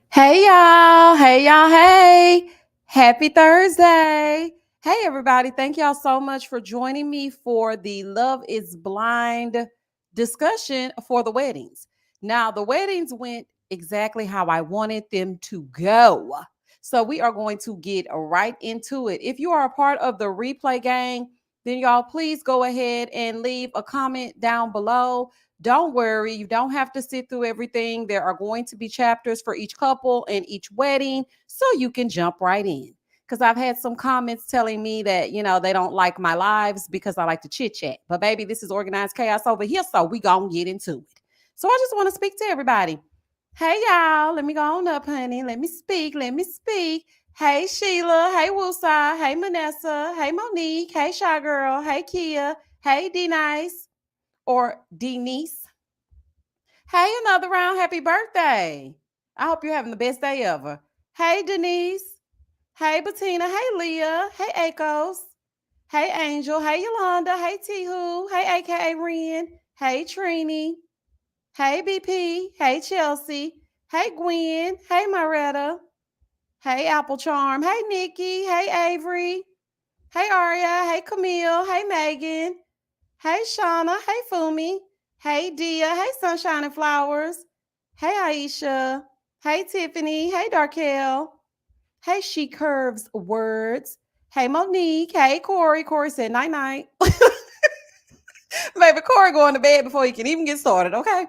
Hey y'all, hey y'all, hey. Happy Thursday. Hey everybody, thank y'all so much for joining me for the Love is Blind discussion for the weddings. Now, the weddings went exactly how I wanted them to go. So we are going to get right into it. If you are a part of the replay gang, then y'all please go ahead and leave a comment down below. Don't worry, you don't have to sit through everything. There are going to be chapters for each couple and each wedding, so you can jump right in. Because I've had some comments telling me that, they don't like my lives because I like to chit chat. But baby, this is organized chaos over here, so we gonna get into it. So I just want to speak to everybody. Hey y'all, let me go on up, honey. Let me speak. Hey Sheila, hey Woosah, hey Manessa, hey Monique, hey Shy Girl, hey Kia, hey D Nice or Denise. Hey, another round. Happy birthday. I hope you're having the best day ever. Hey, Denise. Hey, Bettina. Hey, Leah. Hey, Akos. Hey, Angel. Hey, Yolanda. Hey, Tihu. Hey, AKA Ren. Hey, Trini. Hey, BP. Hey, Chelsea. Hey, Gwen. Hey, Maretta. Hey, Apple Charm. Hey, Nikki. Hey, Avery. Hey, Aria. Hey, Camille. Hey, Megan. Hey, Shauna. Hey, Fumi. Hey, Dia. Hey, Sunshine and Flowers. Hey, Aisha. Hey, Tiffany. Hey, Darkel. Hey, She Curves Words. Hey, Monique. Hey, Corey. Corey said night-night. Baby, Corey going to bed before he can even get started, okay?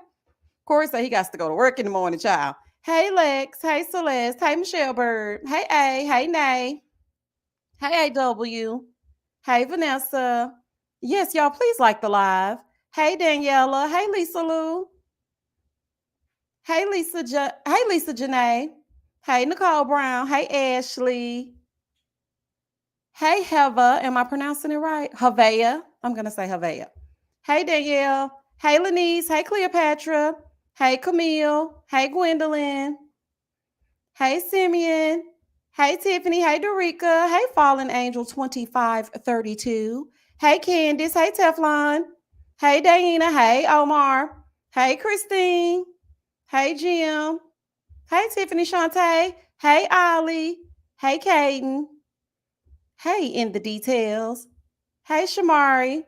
Corey said he got to go to work in the morning, child. Hey, Lex. Hey, Celeste. Hey, Michelle Bird. Hey, A. Hey, Nay. Hey, AW. Hey, Vanessa. Yes, y'all, please like the live. Hey, Daniela. Hey, Lisa Lou. Hey, Lisa Janae. Hey, Nicole Brown. Hey, Ashley. Hey, Heva. Am I pronouncing it right? Havea. I'm going to say Havea. Hey, Danielle. Hey, Lenise. Hey, Cleopatra. Hey, Camille. Hey, Gwendolyn. Hey, Simeon. Hey, Tiffany. Hey, Dorica. Hey, Fallen Angel 2532. Hey, Candice. Hey, Teflon. Hey, Diana. Hey, Omar. Hey, Christine. Hey, Jim. Hey, Tiffany Shantae. Hey, Ollie. Hey, Caden. Hey, In the Details. Hey, Shamari.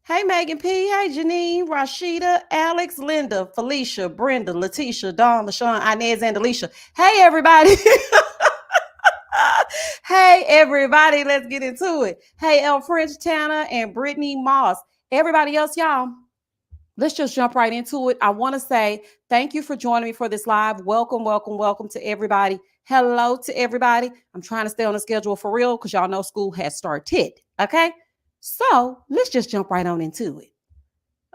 Hey, Megan P. Hey, Janine, Rashida, Alex, Linda, Felicia, Brenda, Letitia, Dawn, LaShawn, Inez, and Alicia. Hey, everybody. Hey, everybody. Let's get into it. Hey, El French, Tana, and Brittany Moss. Everybody else, y'all, let's just jump right into it. I want to say thank you for joining me for this live. Welcome to everybody. Hello to everybody. I'm trying to stay on the schedule for real because y'all know school has started. Okay. So let's just jump right on into it.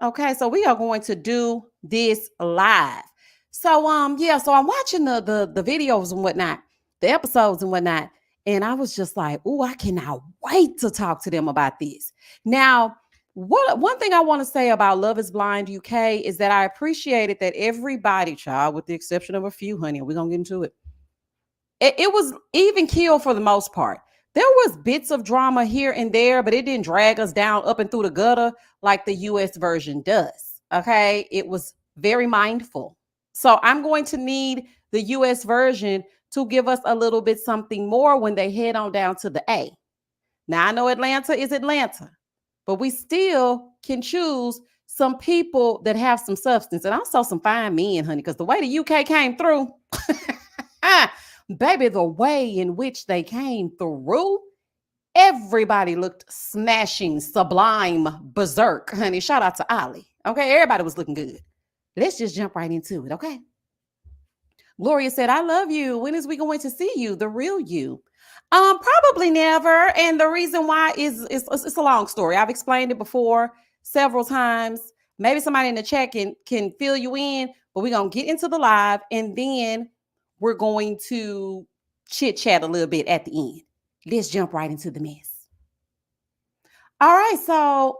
Okay. So we are going to do this live. So, so I'm watching the videos and whatnot, the episodes and whatnot. And I was just like, oh, I cannot wait to talk to them about this. Now, one thing I want to say about Love is Blind UK is that I appreciated that everybody, child, with the exception of a few, honey, we're going to get into it. It was even killed for the most part. There was bits of drama here and there, but it didn't drag us down up and through the gutter like the US version does. Okay. It was very mindful. So I'm going to need the US version to give us a little bit something more when they head on down to the A. Now I know Atlanta is Atlanta, but we still can choose some people that have some substance and also some fine men, honey, because the way the UK came through, baby, the way in which they came through, everybody looked smashing, sublime, berserk, honey. Shout out to Ollie. Okay, everybody was looking good. Let's just jump right into it, okay? Gloria said, I love you. When is we going to see you, the real you? Probably never. And the reason why is it's a long story. I've explained it before several times. Maybe somebody in the chat can fill you in, but we're gonna get into the live and then we're going to chit chat a little bit at the end. Let's jump right into the mess. All right, so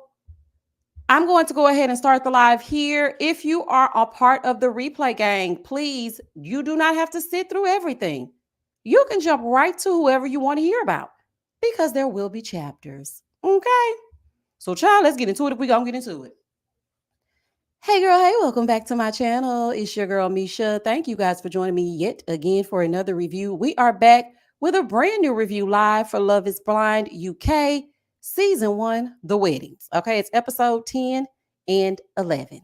I'm going to go ahead and start the live here. If you are a part of the replay gang, please, you do not have to sit through everything. You can jump right to whoever you want to hear about because there will be chapters. Okay. So, child, let's get into it if we're going to get into it. Hey, girl. Hey, welcome back to my channel. It's your girl, Misha. Thank you guys for joining me yet again for another review. We are back with a brand new review live for Love is Blind UK. Season 1, The Weddings. Okay, it's episode 10 and 11.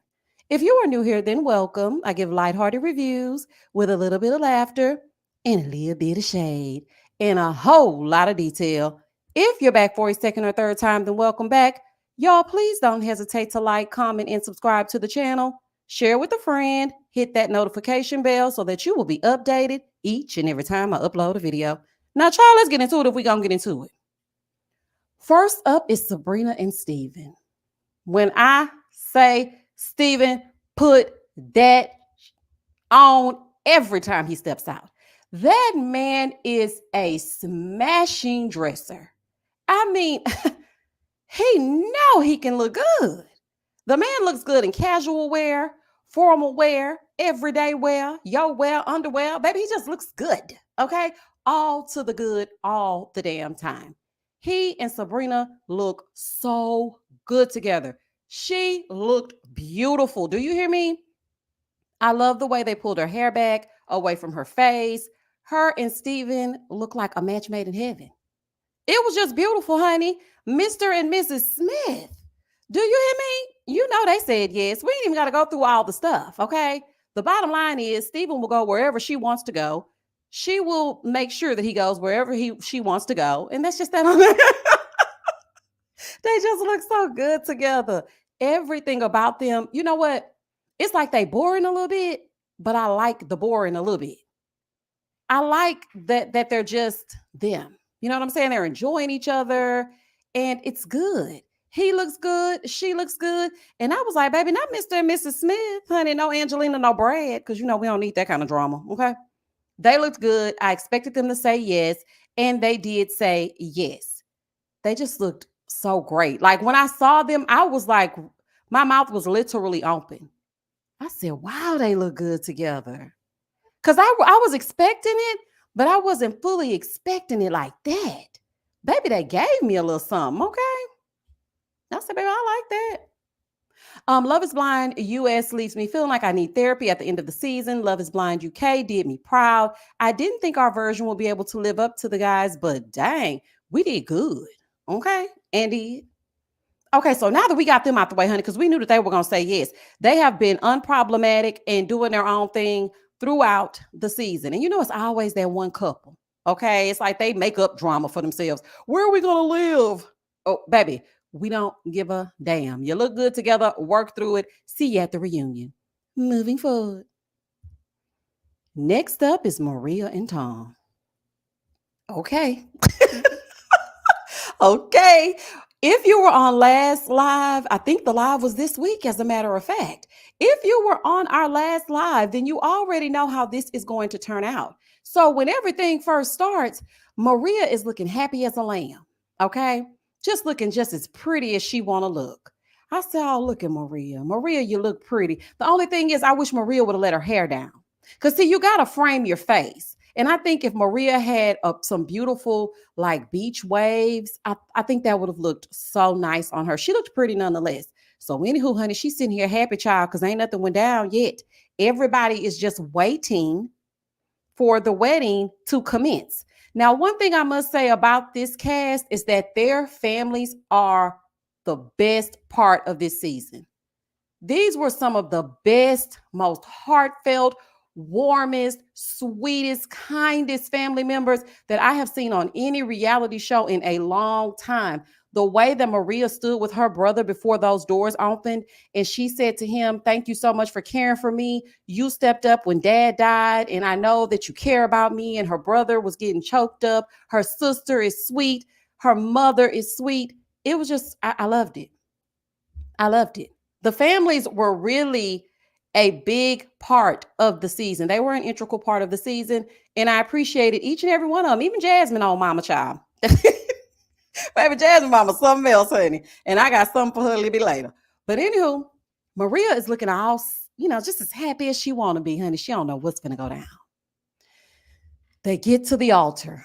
If you are new here, then welcome. I give lighthearted reviews with a little bit of laughter and a little bit of shade and a whole lot of detail. If you're back for a second or third time, then welcome back. Y'all, please don't hesitate to like, comment, and subscribe to the channel. Share with a friend. Hit that notification bell so that you will be updated each and every time I upload a video. Now, child, let's get into it if we're going to get into it. First up is Sabrina and Steven. When I say Steven put that on every time he steps out, that man is a smashing dresser. I mean, he know he can look good. The man looks good in casual wear, formal wear, everyday wear, yo wear, underwear. Baby, he just looks good. Okay? All to the good all the damn time. He and Sabrina look so good together. She looked beautiful. Do you hear me? I love the way they pulled her hair back away from her face. Her and Steven look like a match made in heaven. It was just beautiful, honey. Mr. and Mrs. Smith. Do you hear me? You know they said yes. We ain't even got to go through all the stuff, okay? The bottom line is Steven will go wherever she wants to go. She will make sure that he goes wherever she wants to go. And that's just that. They just look so good together. Everything about them, you know what? It's like they boring a little bit, but I like the boring a little bit. I like that they're just them. You know what I'm saying? They're enjoying each other and it's good. He looks good. She looks good. And I was like, baby, not Mr. and Mrs. Smith, honey. No Angelina, no Brad, because, you know, we don't need that kind of drama. Okay. They looked good. I expected them to say yes. And they did say yes. They just looked so great. Like when I saw them, I was like, my mouth was literally open. I said, wow, they look good together. Because I was expecting it, but I wasn't fully expecting it like that. Baby, they gave me a little something, okay? I said, baby, I like that. Love is Blind US leaves me feeling like I need therapy at the end of the season. Love is Blind UK did me proud. I didn't think our version will be able to live up to the guys, but dang, we did good. Okay, Andy. Okay, so now that we got them out the way, honey, because we knew that they were going to say yes. They have been unproblematic and doing their own thing throughout the season. And you know, it's always that one couple. Okay, it's like they make up drama for themselves. Where are we going to live? Oh, baby, we don't give a damn. You look good together, work through it. See you at the reunion. Moving forward. Next up is Maria and Tom. Okay. Okay. If you were on last live, I think the live was this week, as a matter of fact. If you were on our last live, then you already know how this is going to turn out. So when everything first starts, Maria is looking happy as a lamb. Okay. Just looking just as pretty as she want to look. I said, oh, look at Maria. Maria, you look pretty. The only thing is I wish Maria would have let her hair down. Because see, you got to frame your face. And I think if Maria had some beautiful like beach waves, I think that would have looked so nice on her. She looked pretty nonetheless. So anywho, honey, she's sitting here happy, child, because ain't nothing went down yet. Everybody is just waiting for the wedding to commence. Now, one thing I must say about this cast is that their families are the best part of this season. These were some of the best, most heartfelt, warmest, sweetest, kindest family members that I have seen on any reality show in a long time. The way that Maria stood with her brother before those doors opened and she said to him, "Thank you so much for caring for me. You stepped up when dad died, and I know that you care about me." And her brother was getting choked up. Her sister is sweet. Her mother is sweet. It was just, I loved it. I loved it. The families were really a big part of the season. They were an integral part of the season, and I appreciated each and every one of them, even Jasmine on Mama Child. Baby, Jasmine Mama, something else, honey. And I got something for her a little bit later. But anywho, Maria is looking all, just as happy as she want to be, honey. She don't know what's going to go down. They get to the altar.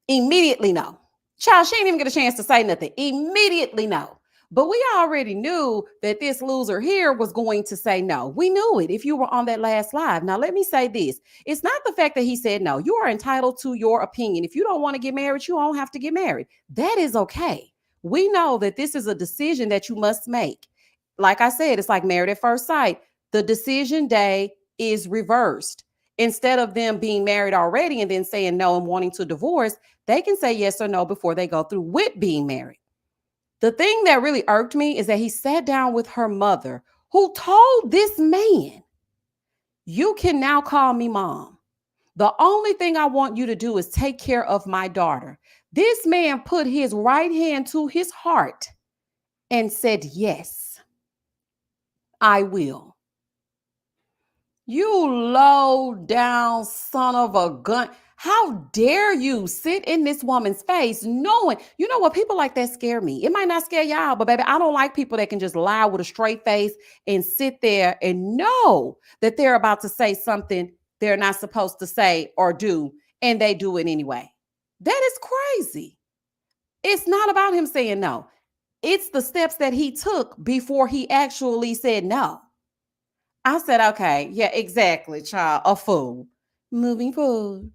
Immediately no. Child, she ain't even get a chance to say nothing. Immediately no. But we already knew that this loser here was going to say no. We knew it if you were on that last live. Now, let me say this. It's not the fact that he said no. You are entitled to your opinion. If you don't want to get married, you don't have to get married. That is okay. We know that this is a decision that you must make. Like I said, it's like married at first sight. The decision day is reversed. Instead of them being married already and then saying no and wanting to divorce, they can say yes or no before they go through with being married. The thing that really irked me is that he sat down with her mother, who told this man, "You can now call me mom. The only thing I want you to do is take care of my daughter." This man put his right hand to his heart and said, "Yes, I will." You low down son of a gun. How dare you sit in this woman's face knowing, you know what, people like that scare me. It might not scare y'all, but baby, I don't like people that can just lie with a straight face and sit there and know that they're about to say something they're not supposed to say or do, and they do it anyway. That is crazy. It's not about him saying no. It's the steps that he took before he actually said no. I said, okay, yeah, exactly, child, a fool. Moving forward.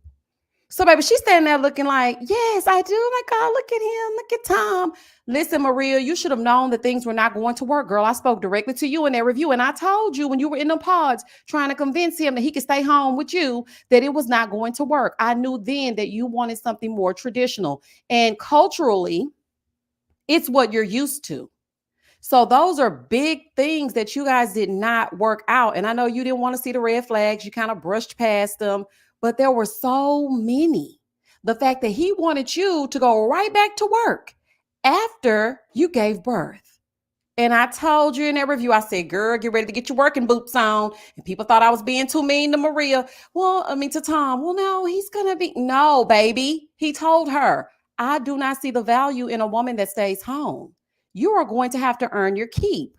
So, baby, she's standing there looking like, yes, I do. Oh my God, look at him. Look at Tom. Listen, Maria, you should have known that things were not going to work, girl. I spoke directly to you in that review, and I told you when you were in the pods trying to convince him that he could stay home with you, that it was not going to work. I knew then that you wanted something more traditional. And culturally, it's what you're used to. So those are big things that you guys did not work out. And I know you didn't want to see the red flags. You kind of brushed past them, but there were so many. The fact that he wanted you to go right back to work after you gave birth. And I told you in that review, I said, girl, get ready to get your working boots on. And people thought I was being too mean to Maria. To Tom. Well, no, he's going to be. No, baby. He told her, I do not see the value in a woman that stays home. You are going to have to earn your keep.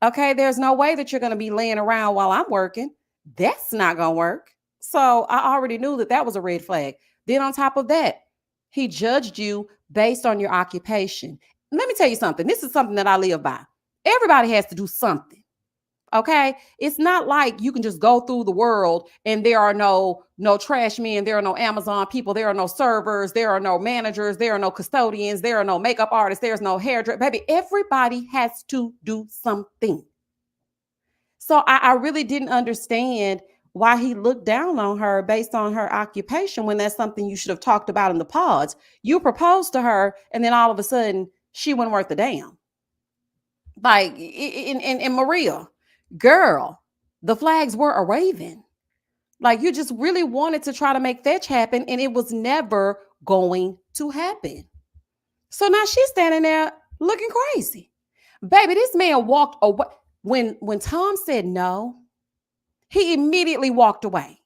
Okay, there's no way that you're going to be laying around while I'm working. That's not going to work. So I already knew that was a red flag. Then on top of that, he judged you based on your occupation. Let me tell you something. This is something that I live by. Everybody has to do something. Okay, it's not like you can just go through the world and there are no trash men, there are no Amazon people, there are no servers, there are no managers, there are no custodians, there are no makeup artists, there's no hairdresser. Baby, everybody has to do something. So I really didn't understand why he looked down on her based on her occupation when that's something you should have talked about in the pods. You proposed to her and then all of a sudden she wasn't worth a damn. Like in Maria, girl, the flags were a waving. Like you just really wanted to try to make fetch happen and it was never going to happen. So now she's standing there looking crazy. Baby, this man walked away. When Tom said no, he immediately walked away.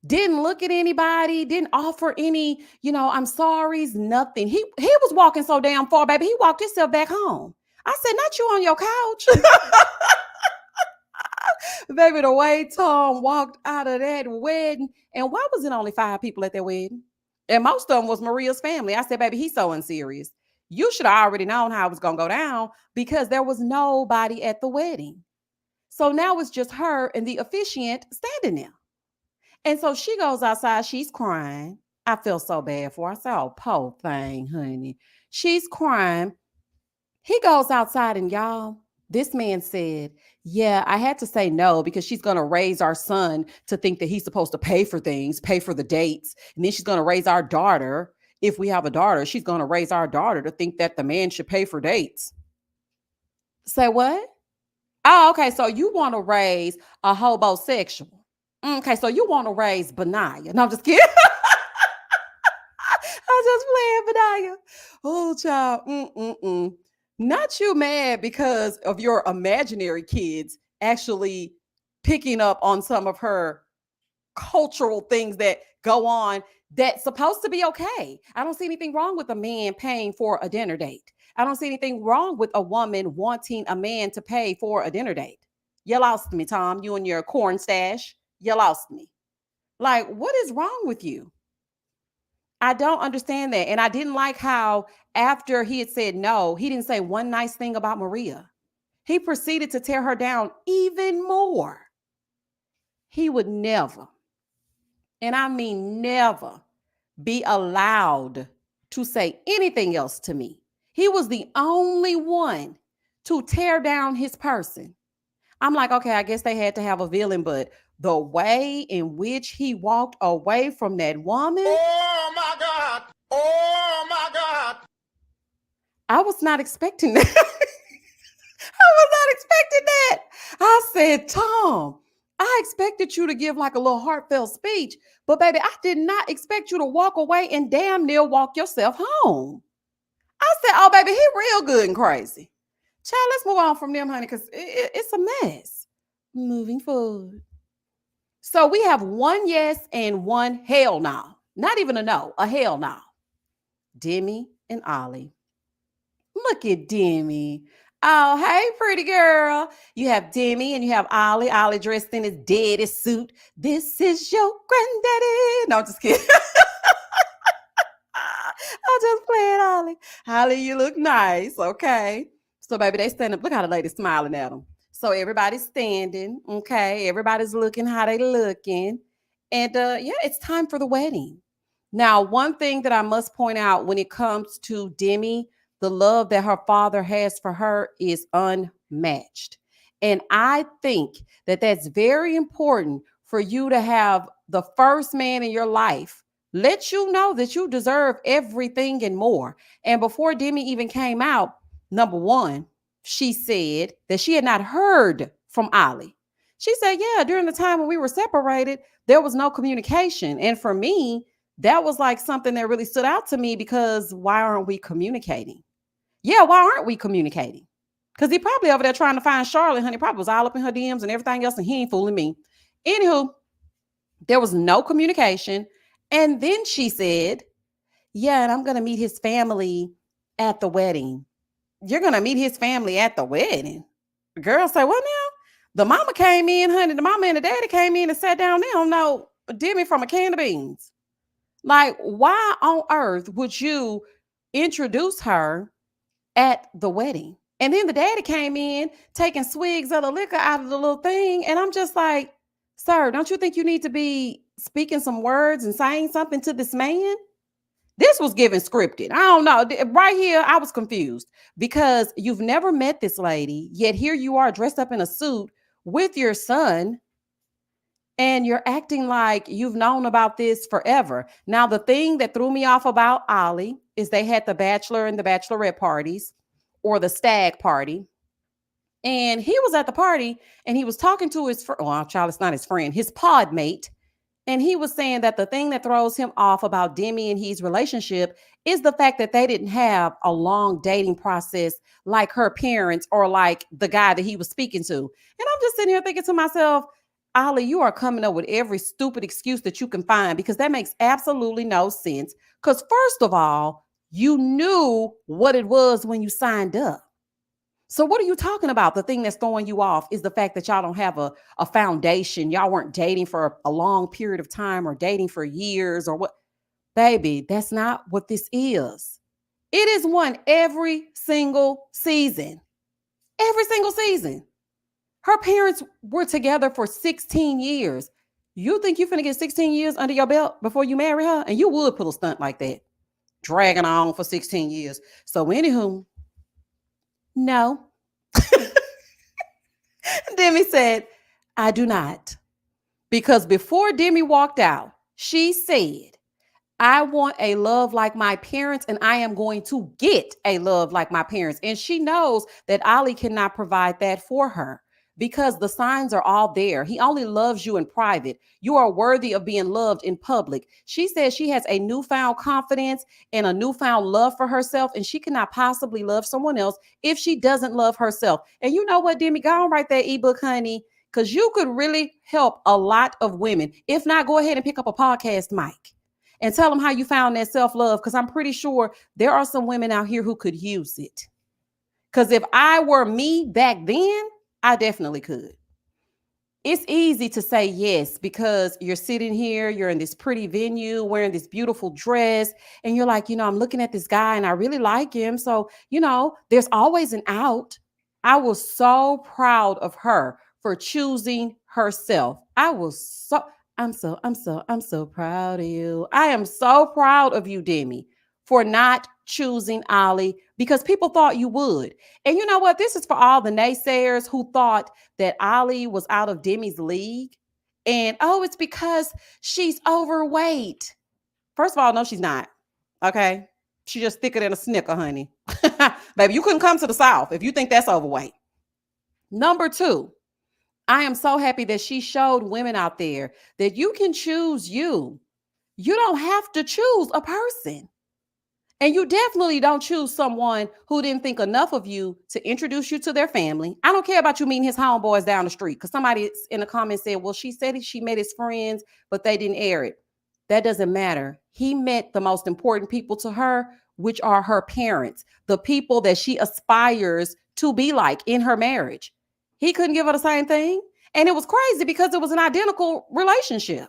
Didn't look at anybody, didn't offer any, I'm sorry's, nothing. He was walking so damn far, baby. He walked himself back home. I said, not you on your couch. Baby, the way Tom walked out of that wedding, and why was it only 5 people at that wedding? And most of them was Maria's family. I said, baby, he's so unserious. You should have already known how it was gonna go down because there was nobody at the wedding. So now it's just her and the officiant standing there. And so she goes outside, she's crying. I feel so bad for her. I said, oh, poor thing, honey. She's crying. He goes outside, and y'all, this man said, yeah, I had to say no because she's going to raise our son to think that he's supposed to pay for things, pay for the dates. And then she's going to raise our daughter. If we have a daughter, she's going to raise our daughter to think that the man should pay for dates. Say what? Oh, okay. So you want to raise a hobosexual. Okay. So you want to raise Benaiah. No, I'm just kidding. I'm just playing Benaiah. Oh, child. Not you mad because of your imaginary kids actually picking up on some of her cultural things that go on that's supposed to be okay. I don't see anything wrong with a man paying for a dinner date. I don't see anything wrong with a woman wanting a man to pay for a dinner date. You lost me, Tom. You and your corn stash. You lost me. Like, what is wrong with you? I don't understand that. And I didn't like how after he had said no, he didn't say one nice thing about Maria. He proceeded to tear her down even more. He would never, and I mean never, be allowed to say anything else to me. He was the only one to tear down his person. I'm like, okay, I guess they had to have a villain, but the way in which he walked away from that woman. Oh my God. Oh my God. I was not expecting that. I was not expecting that. I said, Tom, I expected you to give like a little heartfelt speech, but baby, I did not expect you to walk away and damn near walk yourself home. I said, oh, baby, he real good and crazy. Child, let's move on from them, honey, because it's a mess. Moving forward. So we have one yes and one hell no. Not even a no, a hell no. Demi and Ollie. Look at Demi. Oh, hey, pretty girl. You have Demi and you have Ollie. Ollie dressed in his daddy suit. This is your granddaddy. No, I'm just kidding. I'm just playing Ollie. Ollie, you look nice. Okay. So, baby, they stand up. Look how the lady smiling at them. So everybody's standing. Okay. Everybody's looking how they looking. And yeah, it's time for the wedding. Now, one thing that I must point out when it comes to Demi, the love that her father has for her is unmatched. And I think that that's very important for you to have the first man in your life let you know that you deserve everything and more. And before Demi even came out, number one, she said that she had not heard from Ollie. She said, yeah, during the time when we were separated, there was no communication. And for me, that was like something that really stood out to me because why aren't we communicating? Yeah, why aren't we communicating? Because he probably over there trying to find Charlotte, honey, probably was all up in her DMs and everything else, and he ain't fooling me. Anywho, there was no communication. And then she said, yeah, and I'm going to meet his family at the wedding. You're going to meet his family at the wedding? The girl said, what now? The mama came in, honey. The mama and the daddy came in and sat down. They don't know Demi from a can of beans. Like, why on earth would you introduce her at the wedding? And then the daddy came in taking swigs of the liquor out of the little thing. And I'm just like, sir, don't you think you need to be speaking some words and saying something to this man? This was given scripted. I don't know. Right here, I was confused because you've never met this lady, yet here you are dressed up in a suit with your son, and you're acting like you've known about this forever. Now, the thing that threw me off about Ollie is they had the bachelor and the bachelorette parties or the stag party. And he was at the party and he was talking to his friend. Well, child, it's not his friend, his pod mate. And he was saying that the thing that throws him off about Demi and his relationship is the fact that they didn't have a long dating process like her parents or like the guy that he was speaking to. And I'm just sitting here thinking to myself, Ollie, you are coming up with every stupid excuse that you can find because that makes absolutely no sense. Because first of all, you knew what it was when you signed up. So what are you talking about? The thing that's throwing you off is the fact that y'all don't have a foundation. Y'all weren't dating for a long period of time or dating for years or what. Baby, that's not what this is. It is one every single season. Every single season. Her parents were together for 16 years. You think you're finna get 16 years under your belt before you marry her? And you would pull a stunt like that, dragging on for 16 years. So, anywho, no. Demi said, I do not. Because before Demi walked out, she said, I want a love like my parents, and I am going to get a love like my parents. And she knows that Ollie cannot provide that for her because the signs are all there. He only loves you in private. You are worthy of being loved in public. She says she has a newfound confidence and a newfound love for herself, and she cannot possibly love someone else if she doesn't love herself. And you know what, Demi? Go on, write that ebook, honey, because you could really help a lot of women. If not, go ahead and pick up a podcast mic and tell them how you found that self-love, because I'm pretty sure there are some women out here who could use it. Because if I were me back then, I definitely could. It's easy to say yes because you're sitting here, you're in this pretty venue, wearing this beautiful dress, and you're like, I'm looking at this guy and I really like him. So, there's always an out. I was so proud of her for choosing herself. I'm so proud of you. I am so proud of you, Demi, for not choosing Ollie because people thought you would. And you know what? This is for all the naysayers who thought that Ollie was out of Demi's league. And it's because she's overweight. First of all, no, she's not. Okay. She's just thicker than a snicker, honey. Baby, you couldn't come to the South if you think that's overweight. Number two, I am so happy that she showed women out there that you can choose you. You don't have to choose a person. And you definitely don't choose someone who didn't think enough of you to introduce you to their family. I don't care about you meeting his homeboys down the street because somebody in the comments said, well, she said she met his friends, but they didn't air it. That doesn't matter. He met the most important people to her, which are her parents, the people that she aspires to be like in her marriage. He couldn't give her the same thing. And it was crazy because it was an identical relationship.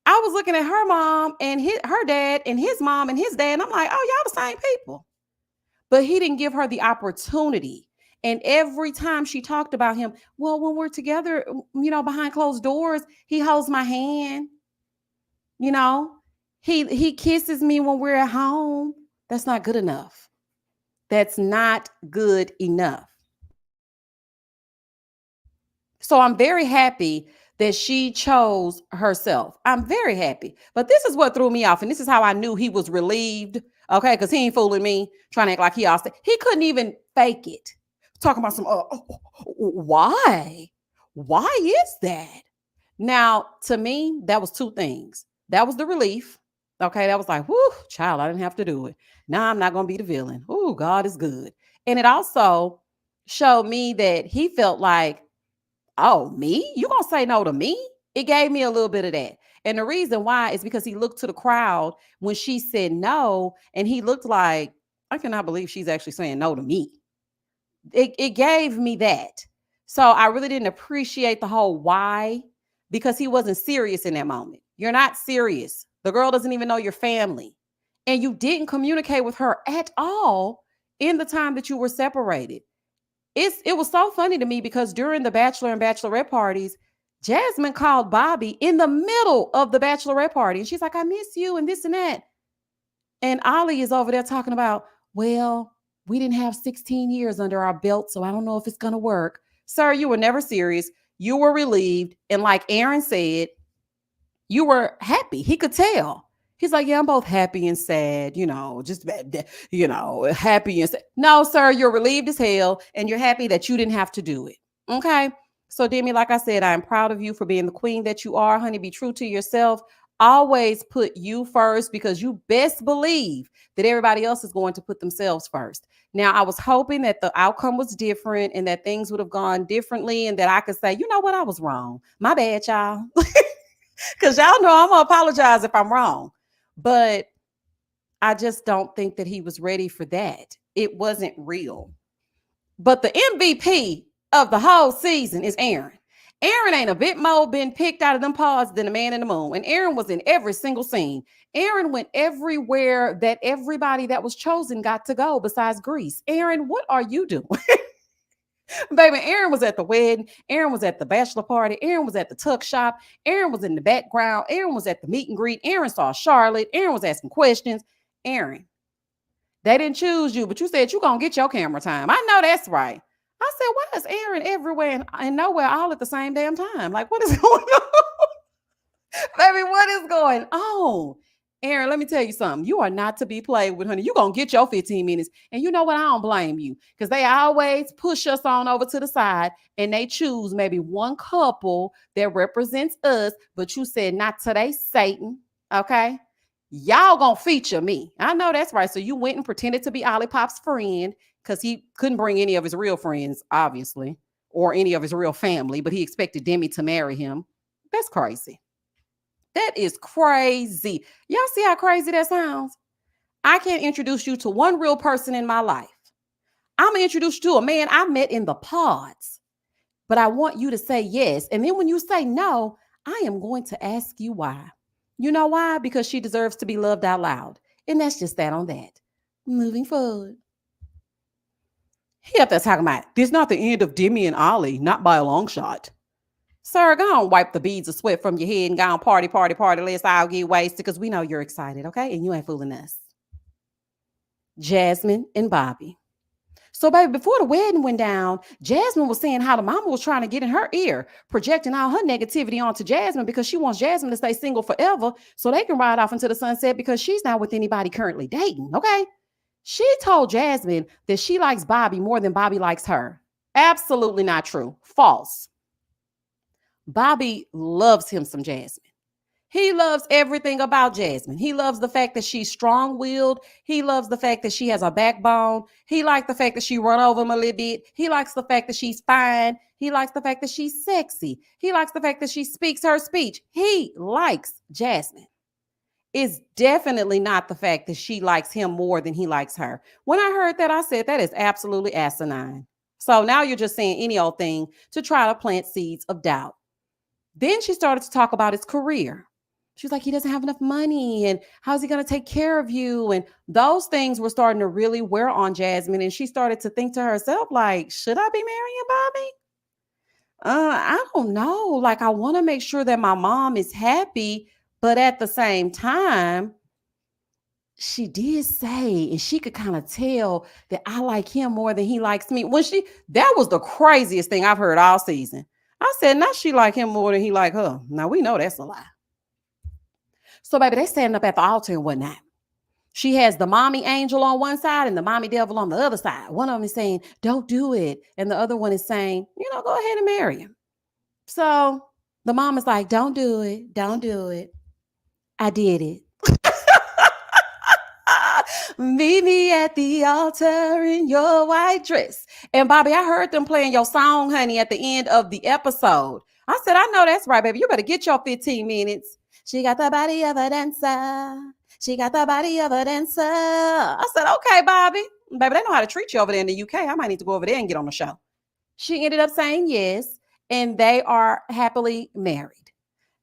I was looking at her mom and her dad and his mom and his dad, and I'm like, oh, y'all the same people. But he didn't give her the opportunity. And every time she talked about him, well, when we're together, behind closed doors, he holds my hand. He kisses me when we're at home. That's not good enough. That's not good enough. So I'm very happy that she chose herself. I'm very happy. But this is what threw me off. And this is how I knew he was relieved. Okay. Because he ain't fooling me, trying to act like he all said. He couldn't even fake it. Talking about some, why? Why is that? Now, to me, that was two things. That was the relief. Okay. That was like, whoo, child, I didn't have to do it. Now I'm not going to be the villain. Ooh, God is good. And it also showed me that he felt like, oh, me? You gonna say no to me? It gave me a little bit of that. And the reason why is because he looked to the crowd when she said no, and he looked like, I cannot believe she's actually saying no to me. It gave me that. So I really didn't appreciate the whole why because he wasn't serious in that moment. You're not serious. The girl doesn't even know your family. And you didn't communicate with her at all in the time that you were separated. It was so funny to me because during the bachelor and bachelorette parties, Jasmine called Bobby in the middle of the bachelorette party. And she's like, I miss you and this and that. And Ollie is over there talking about, well, we didn't have 16 years under our belt, so I don't know if it's going to work. Sir, you were never serious. You were relieved. And like Aaron said, you were happy. He could tell. He's like, yeah, I'm both happy and sad, just, happy and sad. No, sir, you're relieved as hell. And you're happy that you didn't have to do it. Okay. So, Demi, like I said, I am proud of you for being the queen that you are, honey. Be true to yourself. Always put you first because you best believe that everybody else is going to put themselves first. Now, I was hoping that the outcome was different and that things would have gone differently and that I could say, you know what, I was wrong. My bad, y'all. Because y'all know I'm going to apologize if I'm wrong. But I just don't think that he was ready for that. It wasn't real. But the MVP of the whole season is Aaron. Aaron ain't a bit more been picked out of them pods than a man in the moon. And Aaron was in every single scene. Aaron went everywhere that everybody that was chosen got to go besides Greece. Aaron, what are you doing? Baby, Aaron was at the wedding. Aaron was at the bachelor party. Aaron was at the tuck shop. Aaron was in the background. Aaron was at the meet and greet. Aaron saw Charlotte. Aaron was asking questions. Aaron, they didn't choose you, but you said you're going to get your camera time. I know that's right. I said, why is Aaron everywhere and nowhere all at the same damn time? Like, what is going on? Baby, what is going on? Aaron, let me tell you something. You are not to be played with, honey. You're going to get your 15 minutes. And you know what? I don't blame you because they always push us on over to the side and they choose maybe one couple that represents us. But you said, not today, Satan. Okay? Y'all going to feature me. I know that's right. So you went and pretended to be Ollie Pop's friend because he couldn't bring any of his real friends, obviously, or any of his real family, but he expected Demi to marry him. That's crazy. That is crazy. Y'all see how crazy that sounds? I can't introduce you to one real person in my life. I'm going to introduce you to a man I met in the pods. But I want you to say yes. And then when you say no, I am going to ask you why. You know why? Because she deserves to be loved out loud. And that's just that on that. Moving forward. He up there talking about, this is not the end of Demi and Ollie, not by a long shot. Sir, go on, wipe the beads of sweat from your head and go on party. Let's all get wasted because we know you're excited, okay? And you ain't fooling us. Jasmine and Bobby. So, baby, before the wedding went down, Jasmine was saying how the mama was trying to get in her ear, projecting all her negativity onto Jasmine because she wants Jasmine to stay single forever so they can ride off into the sunset because she's not with anybody currently dating, okay? She told Jasmine that she likes Bobby more than Bobby likes her. Absolutely not true. False. Bobby loves him some Jasmine. He loves everything about Jasmine. He loves the fact that she's strong-willed. He loves the fact that she has a backbone. He likes the fact that she run over him a little bit. He likes the fact that she's fine. He likes the fact that she's sexy. He likes the fact that she speaks her speech. He likes Jasmine. It's definitely not the fact that she likes him more than he likes her. When I heard that, I said, that is absolutely asinine. So now you're just saying any old thing to try to plant seeds of doubt. Then she started to talk about his career. She was like, he doesn't have enough money and how's he going to take care of you? And those things were starting to really wear on Jasmine. And she started to think to herself, like, should I be marrying Bobby? I don't know. Like, I want to make sure that my mom is happy. But at the same time, she did say, and she could kind of tell that I like him more than he likes me. That was the craziest thing I've heard all season. I said, now she like him more than he like her. Now we know that's a lie. So, baby, they standing up at the altar and whatnot. She has the mommy angel on one side and the mommy devil on the other side. One of them is saying, don't do it. And the other one is saying, go ahead and marry him. So the mom is like, don't do it. Don't do it. I did it. Meet me at the altar in your white dress. And Bobby, I heard them playing your song, honey, at the end of the episode. I said, I know that's right, baby. You better get your 15 minutes. She got the body of a dancer. She got the body of a dancer. I said, okay, Bobby. Baby, they know how to treat you over there in the UK. I might need to go over there and get on the show. She ended up saying yes, and they are happily married.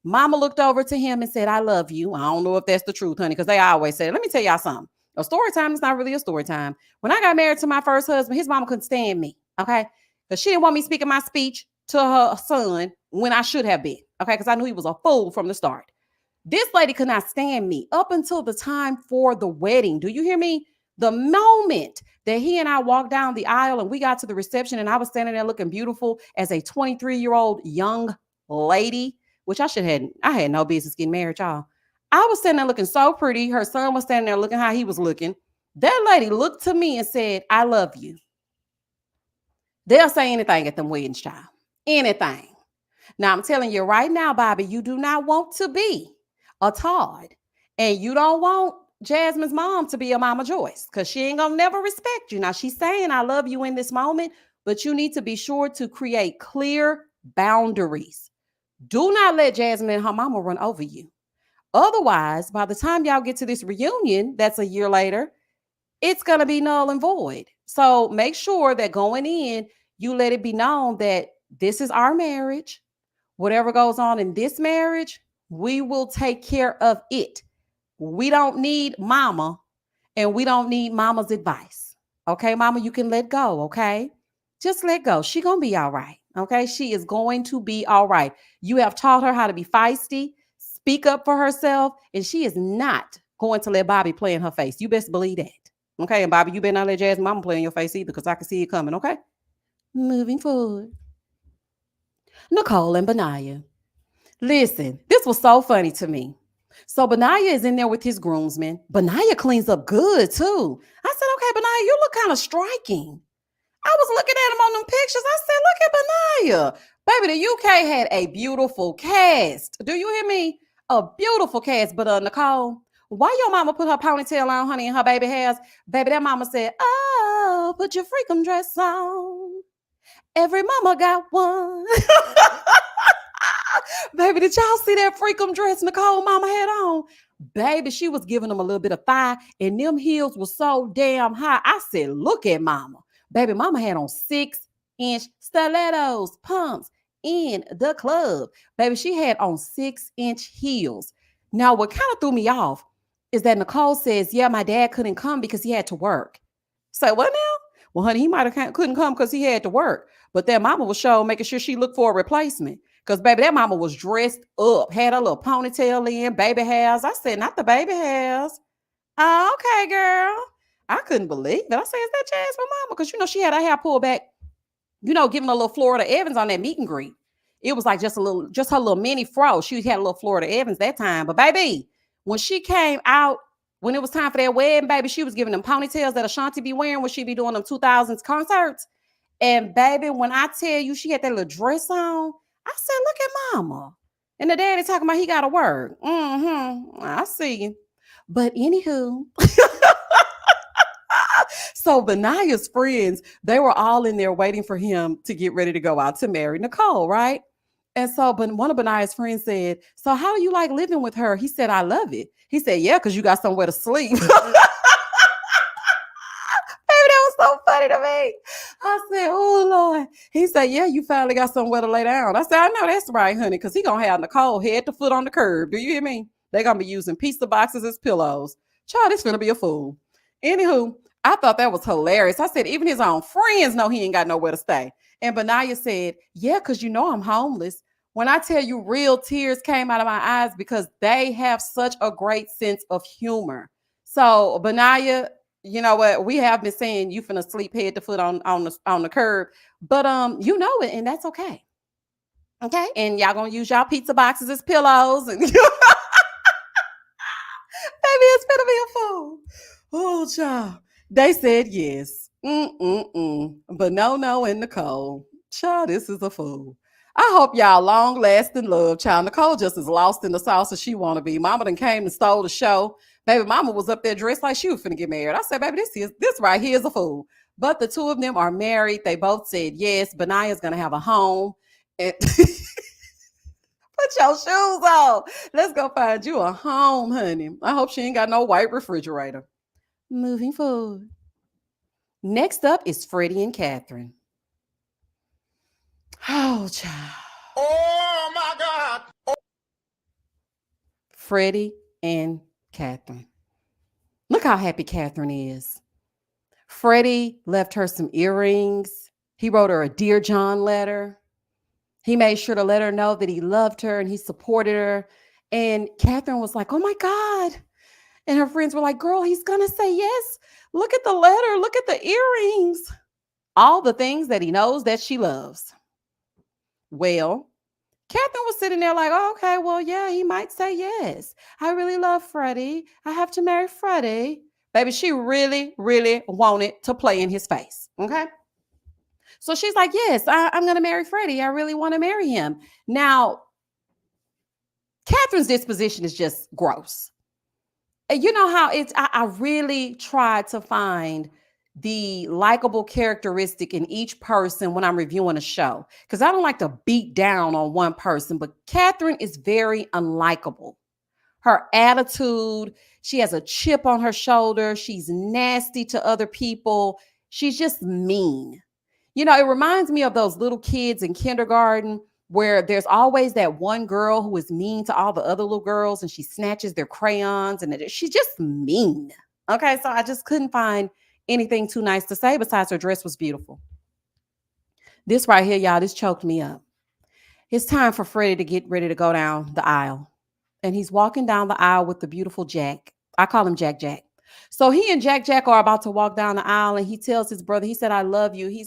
Mama looked over to him and said, I love you. I don't know if that's the truth, honey, because they always say, let me tell y'all something. A story time is not really a story time. When I got married to my first husband, his mama couldn't stand me, okay? Because she didn't want me speaking my speech to her son when I should have been, okay? Because I knew he was a fool from the start. This lady could not stand me up until the time for the wedding. Do you hear me? The moment that he and I walked down the aisle and we got to the reception and I was standing there looking beautiful as a 23-year-old young lady, which I had no business getting married, y'all. I was standing there looking so pretty. Her son was standing there looking how he was looking. That lady looked to me and said, I love you. They'll say anything at them weddings, child. Anything. Now, I'm telling you right now, Bobby, you do not want to be a Todd. And you don't want Jasmine's mom to be a Mama Joyce because she ain't going to never respect you. Now, she's saying, I love you in this moment, but you need to be sure to create clear boundaries. Do not let Jasmine and her mama run over you. Otherwise, by the time y'all get to this reunion, that's a year later, it's going to be null and void. So make sure that going in, you let it be known that this is our marriage. Whatever goes on in this marriage, we will take care of it. We don't need mama and we don't need mama's advice. Okay, mama, you can let go. Okay, just let go. She gonna be all right. Okay, she is going to be all right. You have taught her how to be feisty, speak up for herself, and she is not going to let Bobby play in her face. You best believe that. Okay, and Bobby, you better not let Jasmine mama play in your face either, because I can see it coming. Okay, moving forward. Nicole and Benaya. Listen, this was so funny to me. So Benaya is in there with his groomsmen. Benaya cleans up good too. I said, okay, Benaya, you look kind of striking. I was looking at him on them pictures. I said, look at Benaya. Baby, the UK had a beautiful cast. Do you hear me? A beautiful cast. But Nicole, why your mama put her ponytail on, honey, and her baby hairs? Baby, that mama said, oh, put your freakum dress on. Every mama got one. Baby, did y'all see that freakum dress Nicole mama had on? Baby, she was giving them a little bit of thigh, and them heels were so damn high. I said, look at mama. Baby, mama had on 6-inch stilettos, pumps in the club. Baby, she had on 6-inch heels. Now, what kind of threw me off is that Nicole says, yeah, my dad couldn't come because he had to work. Say, what now? Well, honey, he might have couldn't come because he had to work. But that mama was sure making sure she looked for a replacement. Because, baby, that mama was dressed up, had a little ponytail in, baby hairs. I said, not the baby hairs. Oh, okay, girl. I couldn't believe it. I said, is that Jasmine mama? Because, she had her hair pulled back, giving a little Florida Evans on that meet and greet. It was like just her little mini fro. She had a little Florida Evans that time. But, baby, when she came out, when it was time for that wedding, baby, she was giving them ponytails that Ashanti be wearing when she be doing them 2000s concerts. And, baby, when I tell you she had that little dress on, I said, look at mama. And the daddy talking about he got to work. I see you. But anywho, so Benaya's friends, they were all in there waiting for him to get ready to go out to marry Nicole, right? And so one of Benaya's friends said, so how do you like living with her? He said, I love it. He said, yeah, because you got somewhere to sleep. That was so funny to me. I said, oh, Lord. He said, yeah, you finally got somewhere to lay down. I said, I know that's right, honey, because he going to have Nicole head to foot on the curb. Do you hear me? They're going to be using pizza boxes as pillows. Child, this going to be a fool. Anywho, I thought that was hilarious. I said, even his own friends know he ain't got nowhere to stay. And Benaya said, yeah, because I'm homeless. When I tell you real tears came out of my eyes because they have such a great sense of humor. So, Benaya, you know what? We have been saying you finna sleep head to foot on the curb, but you know it, and that's okay. Okay, and y'all gonna use y'all pizza boxes as pillows, and baby, it's gonna be a fool. Oh, child. They said yes. But no, and Nicole, child, this is a fool. I hope y'all long lasting love, child. Nicole just as lost in the sauce as she want to be. Mama done came and stole the show. Baby, mama was up there dressed like she was finna get married. I said, baby, this right here is a fool. But the two of them are married. They both said yes. Benaya's gonna have a home. And put your shoes on. Let's go find you a home, honey. I hope she ain't got no white refrigerator. Moving forward. Next up is Freddie and Catherine. Oh, child. Oh my God. Freddie and Catherine. Look how happy Catherine is. Freddie left her some earrings. He wrote her a Dear John letter. He made sure to let her know that he loved her and he supported her. And Catherine was like, oh my God. And her friends were like, girl, he's going to say yes. Look at the letter. Look at the earrings. All the things that he knows that she loves. Well, Catherine was sitting there like, oh, okay, well, yeah, he might say yes. I really love Freddie. I have to marry Freddie. Baby, she really, really wanted to play in his face. Okay. So she's like, yes, I'm going to marry Freddie. I really want to marry him. Now, Catherine's disposition is just gross. And you know how I really tried to find the likable characteristic in each person when I'm reviewing a show, because I don't like to beat down on one person, but Catherine is very unlikable. Her attitude, she has a chip on her shoulder. She's nasty to other people. She's just mean. It reminds me of those little kids in kindergarten where there's always that one girl who is mean to all the other little girls and she snatches their crayons and she's just mean. Okay, so I just couldn't find anything too nice to say besides her dress was beautiful. This right here, y'all, this choked me up. It's time for Freddie to get ready to go down the aisle. And he's walking down the aisle with the beautiful Jack. I call him Jack Jack. So he and Jack Jack are about to walk down the aisle and he tells his brother, he said, I love you. He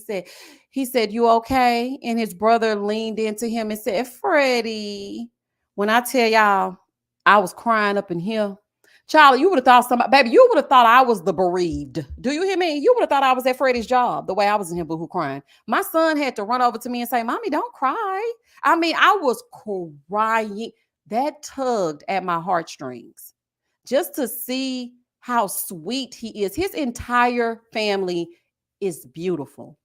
said, you okay? And his brother leaned into him and said, Freddie, when I tell y'all, I was crying up in here. Charlie, you would have thought baby, you would have thought I was the bereaved. Do you hear me? You would have thought I was at Freddie's job the way I was in here boohoo crying. My son had to run over to me and say, Mommy, don't cry. I mean, I was crying. That tugged at my heartstrings just to see how sweet he is. His entire family is beautiful.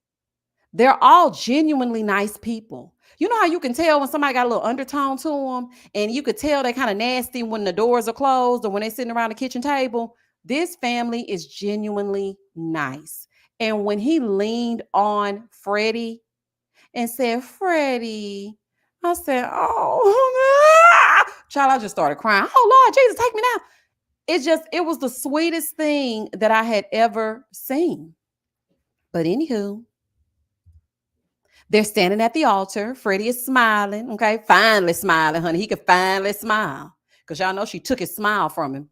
They're all genuinely nice people. You know how you can tell when somebody got a little undertone to them, and you could tell they're kind of nasty when the doors are closed or when they're sitting around the kitchen table? This family is genuinely nice. And when he leaned on Freddie and said, Freddie, I said, oh, child, I just started crying. Oh, Lord Jesus, take me now. It was the sweetest thing that I had ever seen. But anywho, they're standing at the altar. Freddie is smiling. Okay, finally smiling, honey. He could finally smile because y'all know she took his smile from him.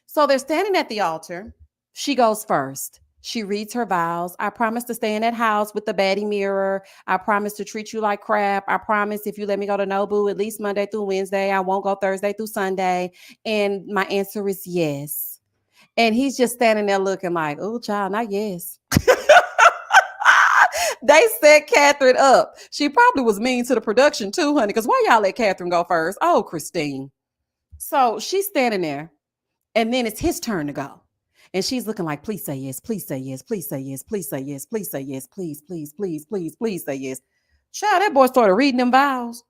So they're standing at the altar. She goes first. She reads her vows. I promise to stay in that house with the baddie mirror. I promise to treat you like crap. I promise if you let me go to Nobu at least Monday through Wednesday, I won't go Thursday through Sunday. And my answer is yes. And he's just standing there looking like, oh, child, not yes. They set Catherine up. She probably was mean to the production too, honey, because why y'all let Catherine go first? Oh, Christine. So she's standing there, and then it's his turn to go. And she's looking like, please say yes, please say yes, please say yes, please say yes, please say yes, please, please, please, please, please say yes. Child, that boy started reading them vows.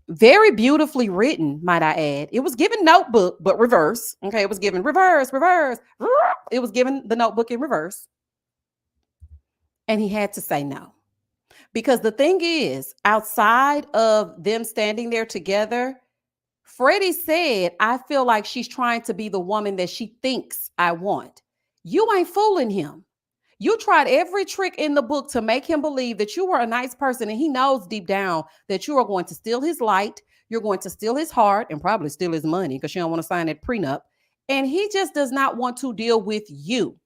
Very beautifully written, might I add. It was given notebook, but reverse. Okay, it was given reverse, reverse. It was given the notebook in reverse. And he had to say no. Because the thing is, outside of them standing there together, Freddie said, I feel like she's trying to be the woman that she thinks I want. You ain't fooling him. You tried every trick in the book to make him believe that you were a nice person, and he knows deep down that you are going to steal his light, you're going to steal his heart, and probably steal his money because you don't want to sign that prenup. And he just does not want to deal with you.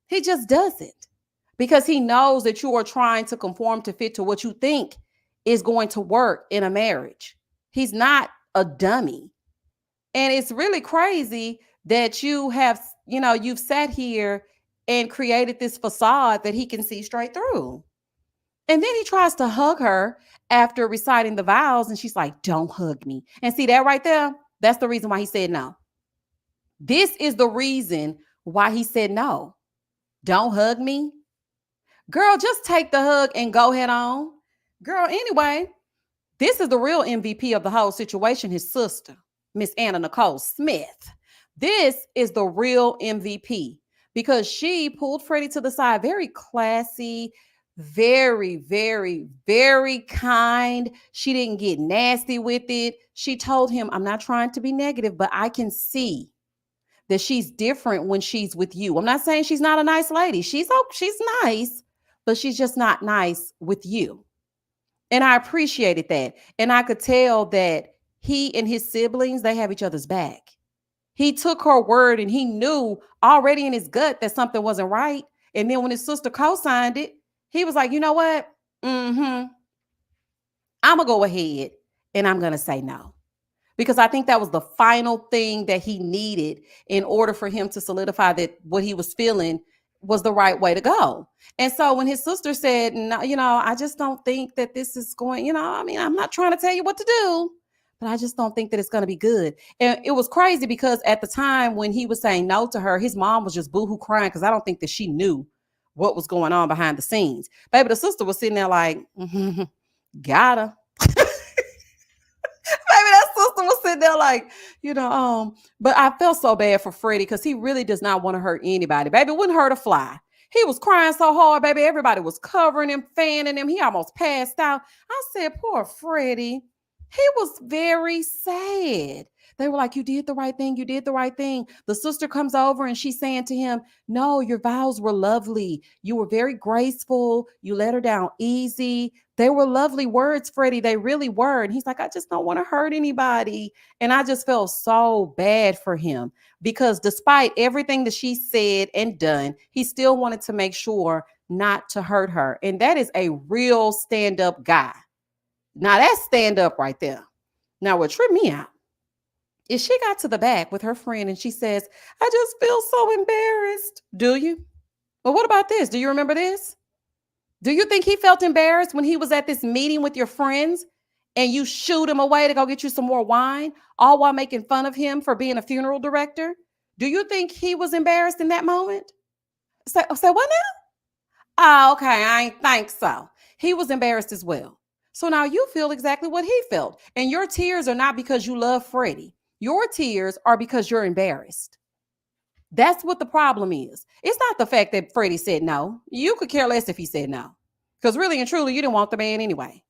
He just doesn't, because he knows that you are trying to conform to fit to what you think is going to work in a marriage. He's not a dummy. And it's really crazy that you've sat here and created this facade that he can see straight through. And then he tries to hug her after reciting the vows, and she's like, don't hug me. And see that right there? That's the reason why he said no. This is the reason why he said no. Don't hug me. Girl, just take the hug and go head on. Girl, anyway, this is the real MVP of the whole situation, his sister, Miss Anna Nicole Smith. This is the real MVP because she pulled Freddie to the side, very classy, very, very, very kind. She didn't get nasty with it. She told him, I'm not trying to be negative, but I can see that she's different when she's with you. I'm not saying she's not a nice lady. She's nice, but she's just not nice with you. And I appreciated that. And I could tell that he and his siblings, they have each other's back. He took her word and he knew already in his gut that something wasn't right. And then when his sister co-signed it, he was like, you know what? I'm going to go ahead and I'm going to say no. Because I think that was the final thing that he needed in order for him to solidify that what he was feeling was the right way to go. And so when his sister said, no, I just don't think that this is going, I'm not trying to tell you what to do, but I just don't think that it's going to be good. And it was crazy because at the time when he was saying no to her, his mom was just boohoo crying because I don't think that she knew what was going on behind the scenes. Baby, the sister was sitting there like, got her. Maybe that sister was sitting there like, but I felt so bad for Freddie because he really does not want to hurt anybody. Baby, it wouldn't hurt a fly. He was crying so hard, baby. Everybody was covering him, fanning him. He almost passed out. I said, poor Freddie. He was very sad. They were like, you did the right thing. You did the right thing. The sister comes over and she's saying to him, no, your vows were lovely. You were very graceful. You let her down easy. They were lovely words, Freddie. They really were. And he's like, I just don't want to hurt anybody. And I just felt so bad for him because despite everything that she said and done, he still wanted to make sure not to hurt her. And that is a real stand-up guy. Now that's stand up right there. Now what tripped me out is she got to the back with her friend and she says, I just feel so embarrassed. Do you? Well, what about this? Do you remember this? Do you think he felt embarrassed when he was at this meeting with your friends and you shooed him away to go get you some more wine, all while making fun of him for being a funeral director? Do you think he was embarrassed in that moment? Say what now? Oh, okay. I ain't think so. He was embarrassed as well. So now you feel exactly what he felt. And your tears are not because you love Freddie. Your tears are because you're embarrassed. That's what the problem is. It's not the fact that Freddie said no. You could care less if he said no. Because really and truly, you didn't want the man anyway.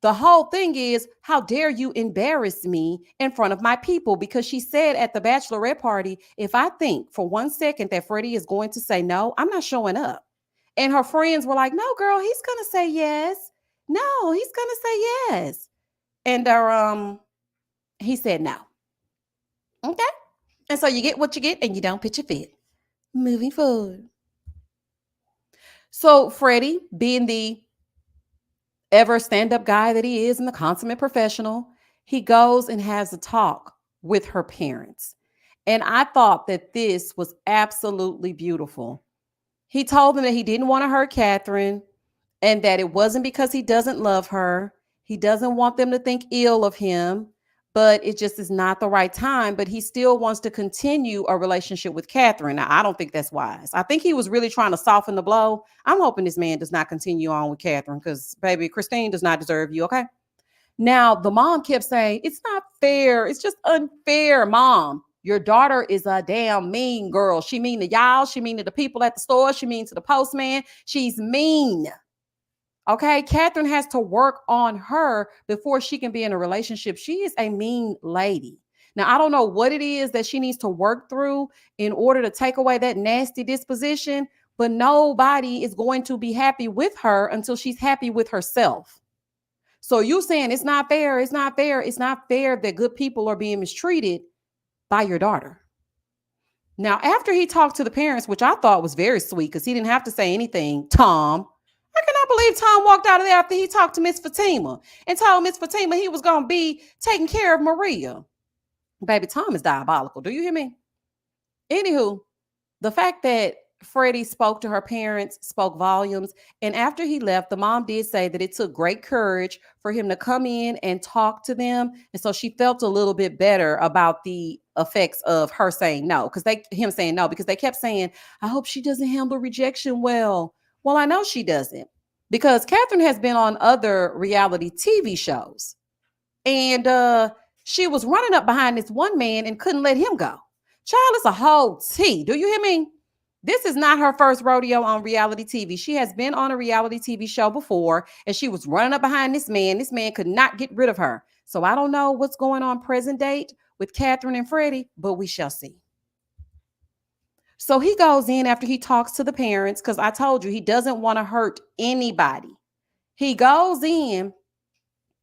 The whole thing is, how dare you embarrass me in front of my people? Because she said at the bachelorette party, if I think for 1 second that Freddie is going to say no, I'm not showing up. And her friends were like, no, girl, he's going to say yes. No, he's going to say yes. And he said no. Okay. And so you get what you get and you don't pitch a fit. Moving forward. So Freddie, being the ever stand-up guy that he is and the consummate professional, he goes and has a talk with her parents. And I thought that this was absolutely beautiful. He told them that he didn't want to hurt Catherine and that it wasn't because he doesn't love her. He doesn't want them to think ill of him, but it just is not the right time. But he still wants to continue a relationship with Catherine. Now, I don't think that's wise. I think he was really trying to soften the blow. I'm hoping this man does not continue on with Catherine because, baby, Christine does not deserve you, okay? Now, the mom kept saying, it's not fair. It's just unfair, Mom. Your daughter is a damn mean girl. She mean to y'all. She mean to the people at the store. She mean to the postman. She's mean. Okay, Catherine has to work on her before she can be in a relationship. She is a mean lady. Now, I don't know what it is that she needs to work through in order to take away that nasty disposition, but nobody is going to be happy with her until she's happy with herself. So you saying it's not fair, it's not fair, it's not fair that good people are being mistreated by your daughter. Now, after he talked to the parents, which I thought was very sweet because he didn't have to say anything, Tom, I cannot believe Tom walked out of there after he talked to Miss Fatima and told Miss Fatima he was going to be taking care of Maria. Baby, Tom is diabolical. Do you hear me? Anywho, the fact that Freddie spoke to her parents spoke volumes. And after he left, the mom did say that it took great courage for him to come in and talk to them. And so she felt a little bit better about the effects of her saying no, because him saying no, because they kept saying, I hope she doesn't handle rejection well. Well, I know she doesn't, because Catherine has been on other reality TV shows. And she was running up behind this one man and couldn't let him go. Child, it's a whole tea. Do you hear me? This is not her first rodeo on reality TV. She has been on a reality TV show before, and she was running up behind this man. This man could not get rid of her. So I don't know what's going on present date with Catherine and Freddie, but we shall see. So he goes in after he talks to the parents, because I told you he doesn't want to hurt anybody. He goes in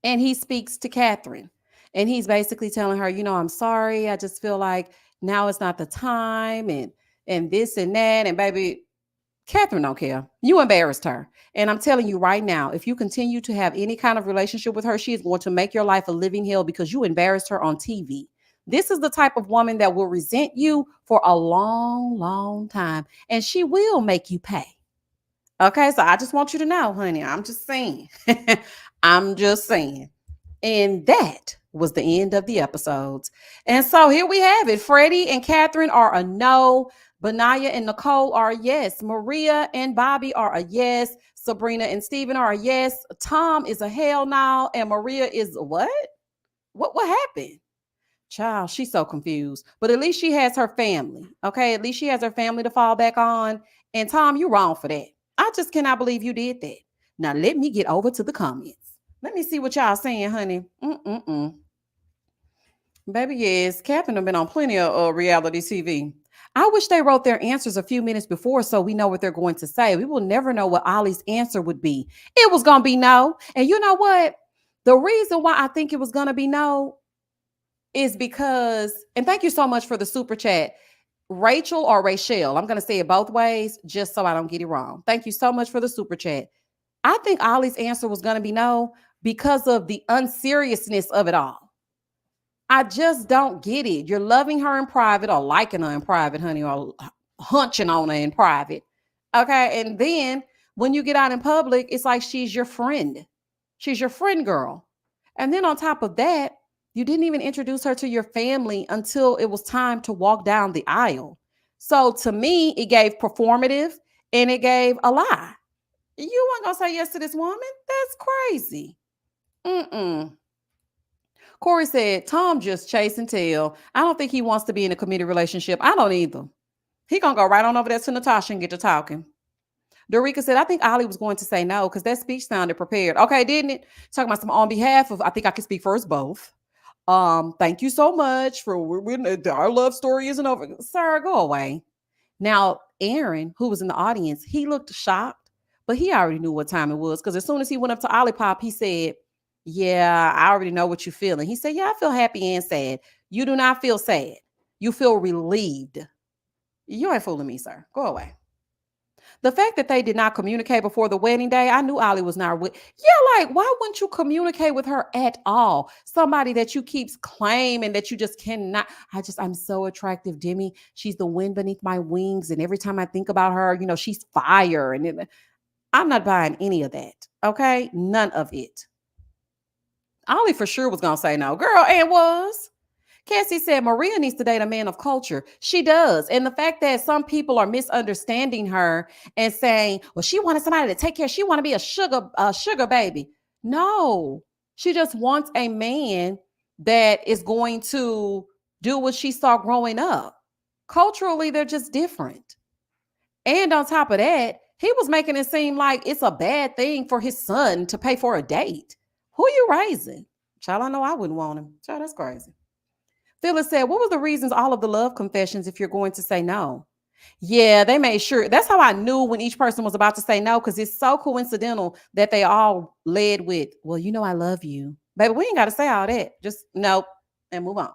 and he speaks to Catherine, and he's basically telling her, I'm sorry. I just feel like now is not the time, and this and that. And baby, Catherine don't care. You embarrassed her. And I'm telling you right now, if you continue to have any kind of relationship with her, she is going to make your life a living hell because you embarrassed her on TV. This is the type of woman that will resent you for a long, long time. And she will make you pay. Okay, so I just want you to know, honey, I'm just saying. I'm just saying. And that was the end of the episodes. And so here we have it. Freddie and Catherine are a no. Benaya and Nicole are a yes. Maria and Bobby are a yes. Sabrina and Steven are a yes. Tom is a hell no. And Maria is a what? What happened? Child, she's so confused. But at least she has her family. Okay. At least she has her family to fall back on. And Tom, you wrong for that. I just cannot believe you did that. Now let me get over to the comments. Let me see what y'all saying, honey. Mm-mm-mm. Baby, yes, Catherine have been on plenty of reality TV. I wish they wrote their answers a few minutes before so we know what they're going to say. We will never know what Ollie's answer would be. It was going to be no. And you know what? The reason why I think it was going to be no is because, and thank you so much for the super chat, Rachel or Rachel. I'm going to say it both ways just so I don't get it wrong. Thank you so much for the super chat. I think Ollie's answer was going to be no because of the unseriousness of it all. I just don't get it. You're loving her in private or liking her in private, honey, or hunching on her in private. Okay. And then when you get out in public, it's like she's your friend. She's your friend girl. And then on top of that, you didn't even introduce her to your family until it was time to walk down the aisle. So to me, it gave performative and it gave a lie. You weren't going to say yes to this woman? That's crazy. Mm-mm. Corey said, Tom just chase and tell. I don't think he wants to be in a committed relationship. I don't either. He gonna go right on over there to Natasha and get to talking. Dorica said, I think Ollie was going to say no because that speech sounded prepared. Okay, didn't it? Talking about some on behalf of, I think I can speak for us both. Thank you so much for our love story isn't over. Sir, go away. Now, Aaron, who was in the audience, he looked shocked, but he already knew what time it was because as soon as he went up to Olipop, he said, yeah, I already know what you're feeling. He said, yeah, I feel happy and sad. You do not feel sad. You feel relieved. You ain't fooling me, sir. Go away. The fact that they did not communicate before the wedding day, I knew Ollie was not with. Yeah, like, why wouldn't you communicate with her at all? Somebody that you keeps claiming that you just cannot. I'm so attractive, Demi. She's the wind beneath my wings. And every time I think about her, she's fire. I'm not buying any of that. Okay. None of it. Ollie for sure was going to say no. Girl, and was. Cassie said Maria needs to date a man of culture. She does. And the fact that some people are misunderstanding her and saying, well, she wanted somebody to take care. She want to be a sugar baby. No, she just wants a man that is going to do what she saw growing up. Culturally, they're just different. And on top of that, he was making it seem like it's a bad thing for his son to pay for a date. Who are you raising? Child, I know I wouldn't want him. Child, that's crazy. Phyllis said, what was the reasons all of the love confessions if you're going to say no? Yeah, they made sure. That's how I knew when each person was about to say no, because it's so coincidental that they all led with, well, I love you. Baby, we ain't got to say all that. Just nope and move on.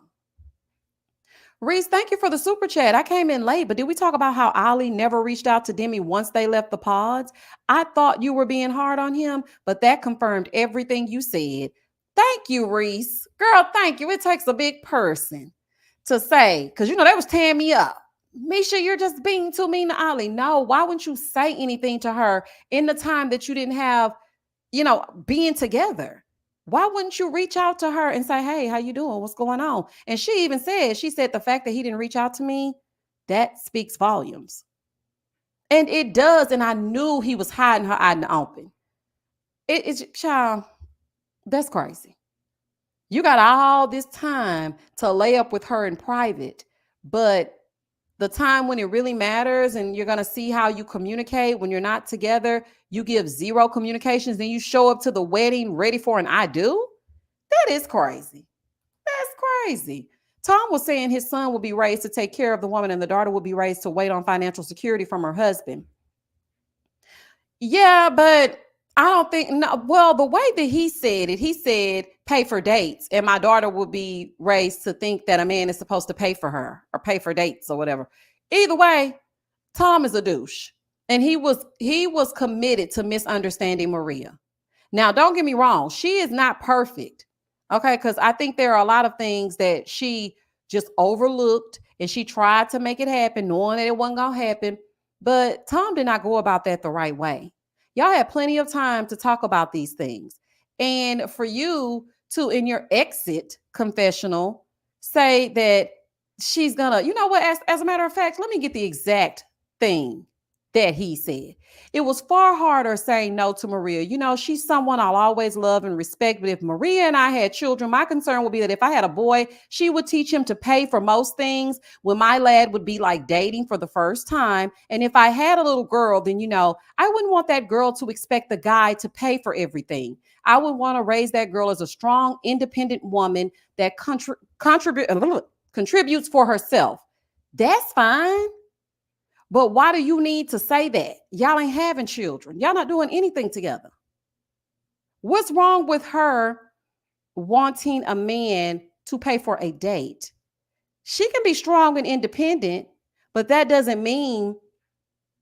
Reese, thank you for the super chat. I came in late, but did we talk about how Ollie never reached out to Demi once they left the pods? I thought you were being hard on him, but that confirmed everything you said. Thank you, Reese. Girl, thank you. It takes a big person to say, because they was tearing me up. Misha, you're just being too mean to Ollie. No, why wouldn't you say anything to her in the time that you didn't have, being together? Why wouldn't you reach out to her and say, hey, how you doing? What's going on? And she even said, the fact that he didn't reach out to me, that speaks volumes. And it does. And I knew he was hiding her out in the open. It's child, that's crazy. You got all this time to lay up with her in private, but the time when it really matters and you're going to see how you communicate when you're not together, you give zero communications, then you show up to the wedding ready for an I do? That is crazy. That's crazy. Tom was saying his son will be raised to take care of the woman and the daughter will be raised to wait on financial security from her husband. Yeah, but I don't think, no, well, the way that he said pay for dates and my daughter will be raised to think that a man is supposed to pay for her or pay for dates or whatever. Either way, Tom is a douche. And he was committed to misunderstanding Maria. Now, don't get me wrong. She is not perfect. Okay. Because I think there are a lot of things that she just overlooked and she tried to make it happen, knowing that it wasn't going to happen. But Tom did not go about that the right way. Y'all had plenty of time to talk about these things. And for you to, in your exit confessional, say that she's gonna, you know what, as a matter of fact, let me get the exact thing. that he said. It was far harder saying no to Maria. You know, she's someone I'll always love and respect. But if Maria and I had children, my concern would be that if I had a boy, she would teach him to pay for most things when my lad would be like dating for the first time. And if I had a little girl, then, you know, I wouldn't want that girl to expect the guy to pay for everything. I would want to raise that girl as a strong, independent woman that contributes for herself. That's fine. But why do you need to say that? Y'all ain't having children. Y'all not doing anything together. What's wrong with her wanting a man to pay for a date? She can be strong and independent, but that doesn't mean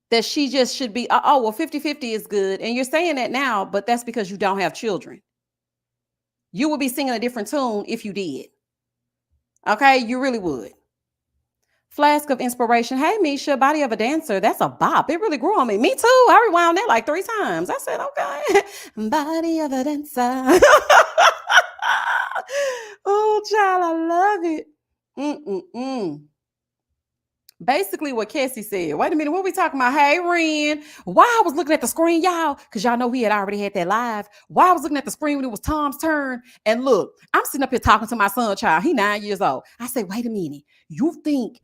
that she just should be, oh, well, 50-50 is good. And you're saying that now, but that's because you don't have children. You would be singing a different tune if you did. Okay, you really would. Flask of inspiration. Hey, Misha, body of a dancer. That's a bop. It really grew on me. Me too. I rewound that like 3 times. I said, okay. Body of a dancer. Oh, child, I love it. Basically what Cassie said. Wait a minute, what we talking about? Hey, Ren. Why I was looking at the screen, y'all, because y'all know we had already had that live. Why I was looking at the screen when it was Tom's turn. And look, I'm sitting up here talking to my son, child. He 9 years old. I said, wait a minute.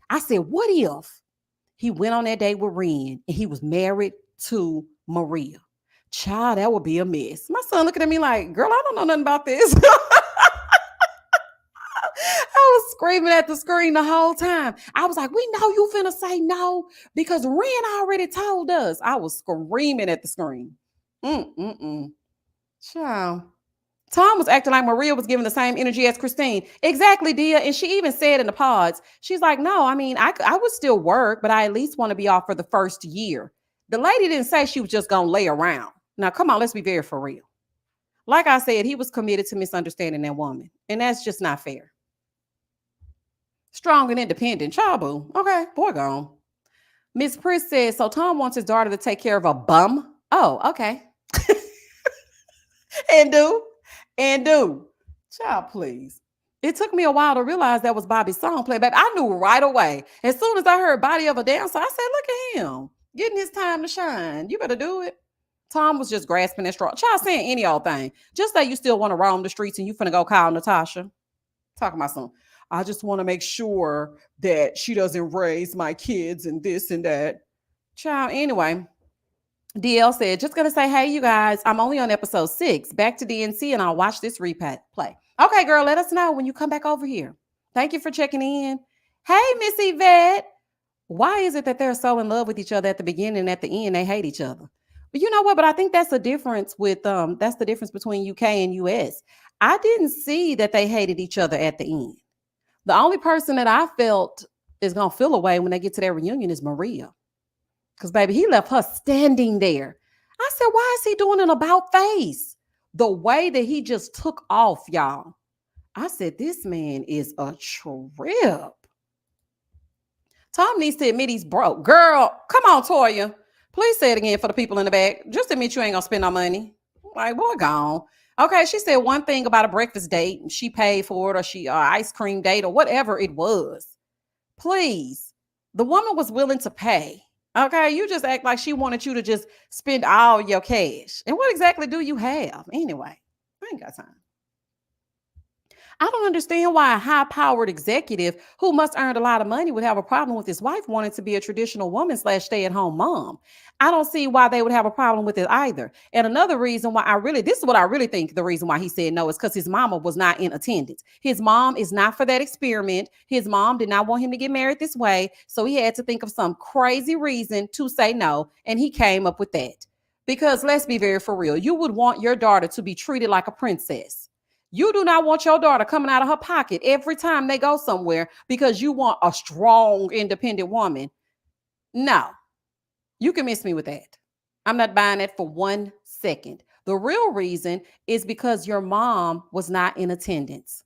I said, what if he went on that date with Ren and he was married to Maria? Child, that would be a mess. My son looking at me like, girl, I don't know nothing about this. I was screaming at the screen the whole time. I was like, we know you finna say no because Ren already told us. I was screaming at the screen. Child. Tom was acting like Maria was giving the same energy as Christine. Exactly, Dia. And she even said in the pods, she's like, no, I mean, I would still work, but I at least want to be off for the first year. The lady didn't say she was just going to lay around. Now, come on, let's be very for real. Like I said, he was committed to misunderstanding that woman. And that's just not fair. Strong and independent. Child boo. Okay, boy gone. Miss Priss says, so Tom wants his daughter to take care of a bum? Oh, okay. and do. Child, please. It took me a while to realize that was Bobby's song playback. I knew right away. As soon as I heard Body of a Dancer, I said, look at him. Getting his time to shine. You better do it. Tom was just grasping at straw. Child saying any old thing. Just say you still want to roam the streets and you finna go call Natasha. Talking about something. I just want to make sure that she doesn't raise my kids and this and that. Child, anyway. DL said, just going to say, hey, you guys, I'm only on episode 6. Back to DNC and I'll watch this replay. Okay, girl, let us know when you come back over here. Thank you for checking in. Hey, Miss Yvette. Why is it that they're so in love with each other at the beginning and at the end they hate each other? But you know what? But I think that's the difference that's the difference between UK and US. I didn't see that they hated each other at the end. The only person that I felt is going to feel away when they get to their reunion is Maria. Because, baby, he left her standing there. I said, why is he doing an about face? The way that he just took off, y'all. I said, this man is a trip. Tom needs to admit he's broke. Girl, come on, Toya. Please say it again for the people in the back. Just admit you ain't going to spend no money. Like, boy, gone. Okay, she said one thing about a breakfast date. She paid for it or she ice cream date or whatever it was. Please. The woman was willing to pay. Okay, you just act like she wanted you to just spend all your cash. And what exactly do you have? Anyway, I ain't got time. I don't understand why a high-powered executive who must earn a lot of money would have a problem with his wife wanting to be a traditional woman / stay-at-home mom. I don't see why they would have a problem with it either. And another reason why this is what I really think the reason why he said no is because his mama was not in attendance. His mom is not for that experiment. His mom did not want him to get married this way. So he had to think of some crazy reason to say no. And he came up with that. Because let's be very for real. You would want your daughter to be treated like a princess. You do not want your daughter coming out of her pocket every time they go somewhere because you want a strong, independent woman. No, you can miss me with that. I'm not buying it for 1 second. The real reason is because your mom was not in attendance.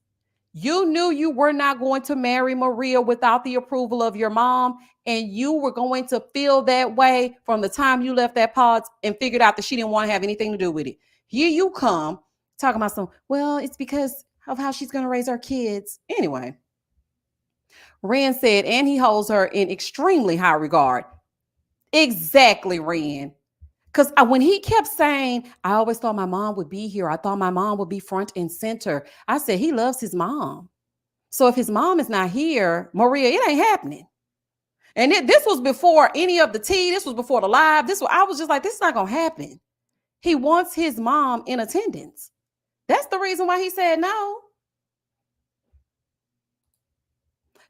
You knew you were not going to marry Maria without the approval of your mom, and you were going to feel that way from the time you left that pod and figured out that she didn't want to have anything to do with it. Here you come. Talking about well, it's because of how she's going to raise our kids. Anyway, Ren said, and he holds her in extremely high regard. Exactly, Ren. Because when he kept saying, I always thought my mom would be here. I thought my mom would be front and center. I said, he loves his mom. So if his mom is not here, Maria, it ain't happening. And this was before any of the tea. This was before the live. I was just like, this is not going to happen. He wants his mom in attendance. That's the reason why he said no.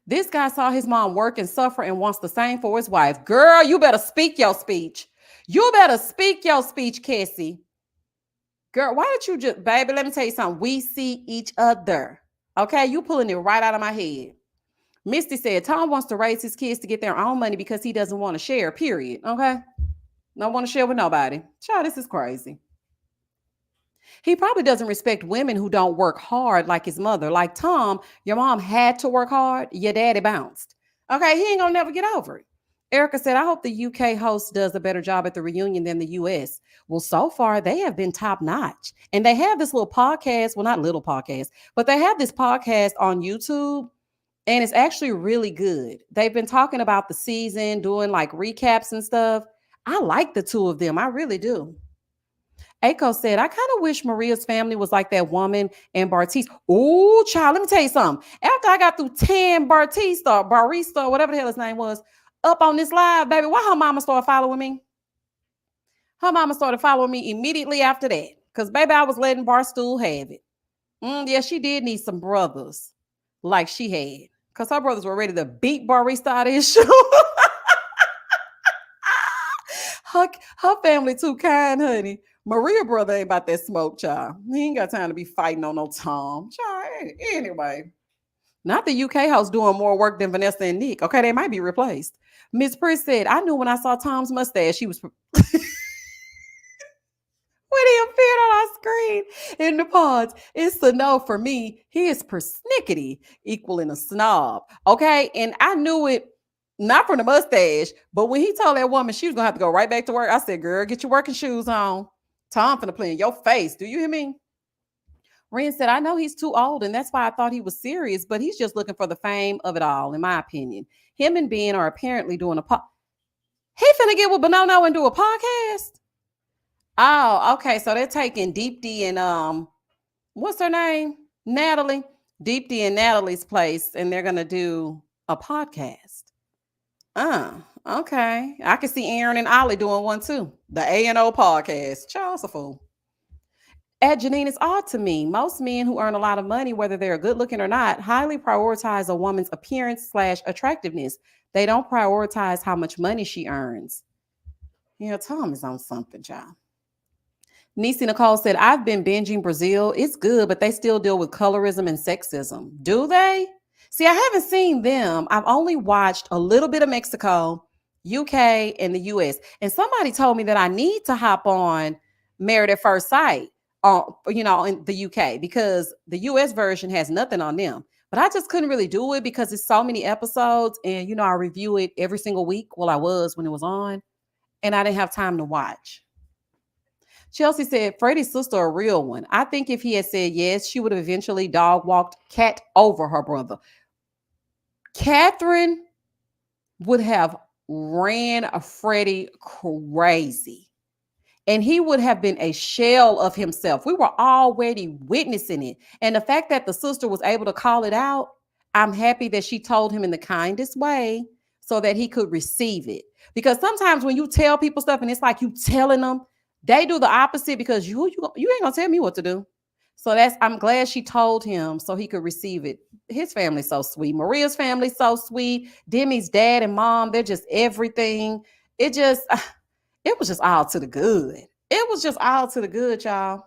This guy saw his mom work and suffer and wants the same for his wife. Girl, you better speak your speech. You better speak your speech, Cassie. Girl, why don't you just, baby, let me tell you something. We see each other. Okay, you pulling it right out of my head. Misty said, Tom wants to raise his kids to get their own money because he doesn't want to share, period. Okay? Don't want to share with nobody. Child, this is crazy. He probably doesn't respect women who don't work hard like his mother. Like Tom, your mom had to work hard. Your daddy bounced. Okay, he ain't gonna never get over it. Erica said, I hope the UK host does a better job at the reunion than the US. Well, so far, they have been top notch. And they have this little podcast. Well, not little podcast, but they have this podcast on YouTube. And it's actually really good. They've been talking about the season, doing like recaps and stuff. I like the two of them. I really do. Aiko said, I kind of wish Maria's family was like that woman and Bartiste. Oh, child, let me tell you something. After I got through 10 Barista, whatever the hell his name was, up on this live, baby, why her mama started following me? Her mama started following me immediately after that. Because, baby, I was letting Barstool have it. Yeah, she did need some brothers like she had. Because her brothers were ready to beat Barista out of his shoe. her family too kind, honey. Maria brother ain't about that smoke, child. He ain't got time to be fighting on no Tom. Child, anyway. Not the UK house doing more work than Vanessa and Nick. Okay, they might be replaced. Miss Priest said, I knew when I saw Tom's mustache, he was when he appeared on our screen in the pods. It's a no for me. He is persnickety, equaling a snob. Okay, and I knew it not from the mustache, but when he told that woman she was gonna have to go right back to work, I said, girl, get your working shoes on. Tom finna play in your face. Do you hear me? Ren said, I know he's too old, and that's why I thought he was serious, but he's just looking for the fame of it all, in my opinion. Him and Ben are apparently doing he finna get with Bonono and do a podcast? Oh, okay. So they're taking Deep D and what's her name? Natalie. Deep D and Natalie's place, and they're gonna do a podcast. Okay. I can see Aaron and Ollie doing one too. The A&O podcast. Charles a fool. At Janine, it's odd to me. Most men who earn a lot of money, whether they're good looking or not, highly prioritize a woman's appearance / attractiveness. They don't prioritize how much money she earns. Tom is on something, child. Nisi Nicole said, I've been binging Brazil. It's good, but they still deal with colorism and sexism. Do they? See, I haven't seen them. I've only watched a little bit of Mexico, UK, and the US. And somebody told me that I need to hop on Married at First Sight, in the UK, because the US version has nothing on them. But I just couldn't really do it because it's so many episodes. And, I review it every single week. Well, I was when it was on. And I didn't have time to watch. Chelsea said, Freddie's sister a real one. I think if he had said yes, she would have eventually dog walked Cat over her brother. Catherine would have ran Freddie crazy. And he would have been a shell of himself. We were already witnessing it. And the fact that the sister was able to call it out, I'm happy that she told him in the kindest way so that he could receive it. Because sometimes when you tell people stuff and it's like you telling them, they do the opposite because you ain't gonna tell me what to do. So I'm glad she told him so he could receive it. His family's so sweet. Maria's family's so sweet. Demi's dad and mom, they're just everything. It was just all to the good. It was just all to the good, y'all.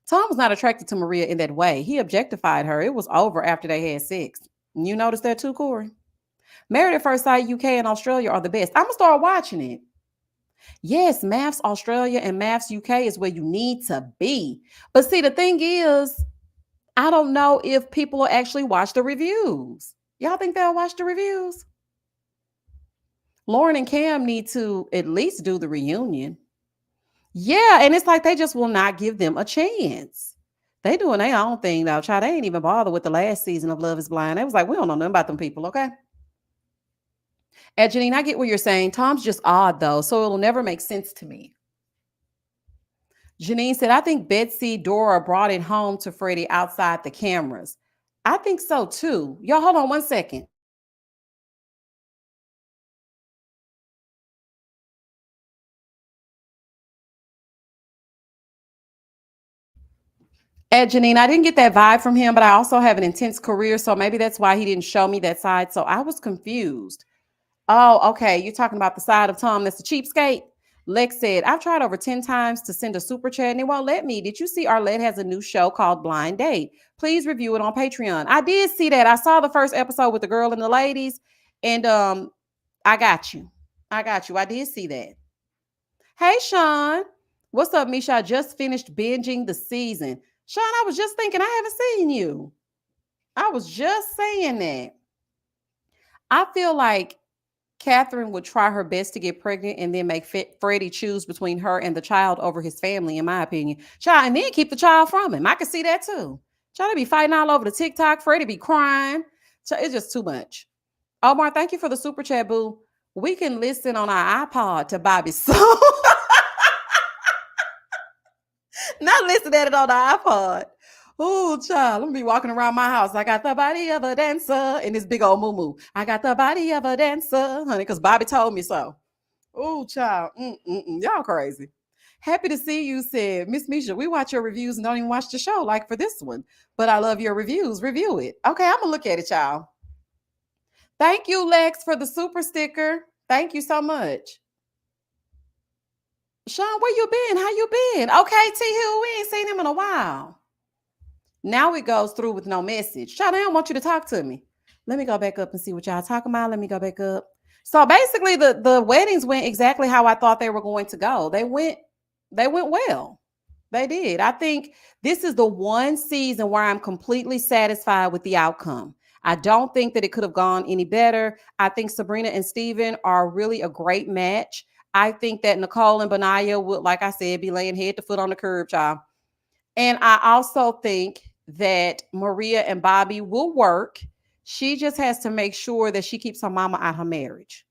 Tom was not attracted to Maria in that way. He objectified her. It was over after they had sex. You noticed that too, Corey? Married at First Sight UK and Australia are the best. I'm going to start watching it. Yes, MAFS Australia and MAFS UK is where you need to be. But see, the thing is, I don't know if people will actually watch the reviews. Y'all think they'll watch the reviews? Lauren and Cam need to at least do the reunion. Yeah, and it's like they just will not give them a chance. They doing their own thing though, child. They ain't even bother with the last season of Love is Blind. They was like, we don't know nothing about them people, okay? And Janine, I get what you're saying. Tom's just odd though, so it'll never make sense to me. Janine said, I think Betsy Dora brought it home to Freddie outside the cameras. I think so too. Y'all, hold on one second. Ed Janine, I didn't get that vibe from him, but I also have an intense career, so maybe that's why he didn't show me that side. So I was confused. Oh, okay. You're talking about the side of Tom that's the cheapskate. Lex said, I've tried over 10 times to send a super chat and it won't let me. Did you see Arlette has a new show called Blind Date? Please review it on Patreon. I did see that. I saw the first episode with the girl and the ladies, and I got you. I got you. I did see that. Hey, Sean. What's up, Misha? I just finished binging the season. Sean, I was just thinking I haven't seen you. I was just saying that. I feel like Catherine would try her best to get pregnant and then make Freddie choose between her and the child over his family, in my opinion. Child, and then keep the child from him. I can see that too. Child, they be fighting all over the TikTok. Freddie be crying. Child, it's just too much. Omar, thank you for the super chat, boo. We can listen on our iPod to Bobby's song. Not listen at it on the iPod. Oh, child, I'm gonna be walking around my house. I got the body of a dancer and this big old moo. I got the body of a dancer, honey, because Bobby told me so. Oh, child, y'all crazy. Happy to see you, said Miss Misha. We watch your reviews and don't even watch the show, like for this one. But I love your reviews. Review it. Okay, I'm gonna look at it, y'all. Thank you, Lex, for the super sticker. Thank you so much. Sean, where you been? How you been? Okay, T Hill, we ain't seen him in a while. Now it goes through with no message. Child, I don't want you to talk to me. Let me go back up and see what y'all talking about. Let me go back up. So basically, the weddings went exactly how I thought they were going to go. They went well. They did. I think this is the one season where I'm completely satisfied with the outcome. I don't think that it could have gone any better. I think Sabrina and Steven are really a great match. I think that Nicole and Benaya would, like I said, be laying head to foot on the curb, child. And I also think that Maria and Bobby will work. She just has to make sure that she keeps her mama out her marriage.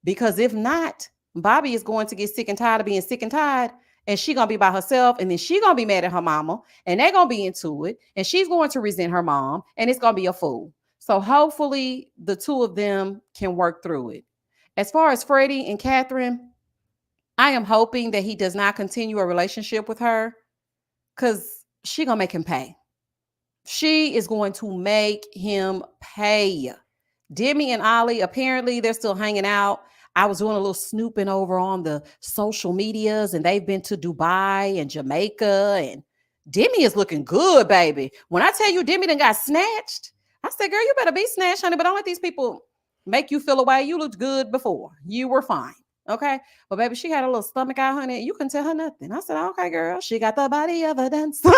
Because if not, Bobby is going to get sick and tired of being sick and tired. And she's going to be by herself. And then she's going to be mad at her mama. And they're going to be into it. And she's going to resent her mom. And it's going to be a fool. So hopefully the two of them can work through it. As far as Freddie and Catherine, I am hoping that he does not continue a relationship with her, because she gonna make him pay. She is going to make him pay. Demi and Ollie, apparently they're still hanging out. I was doing a little snooping over on the social medias, and they've been to Dubai and Jamaica, and Demi is looking good, baby. When I tell you Demi done got snatched, I said, girl, you better be snatched, honey, but don't let these people make you feel away. You looked good before. You were fine. Okay. But baby, she had a little stomach out, honey. You couldn't tell her nothing. I said, okay, girl. She got the body of a dancer.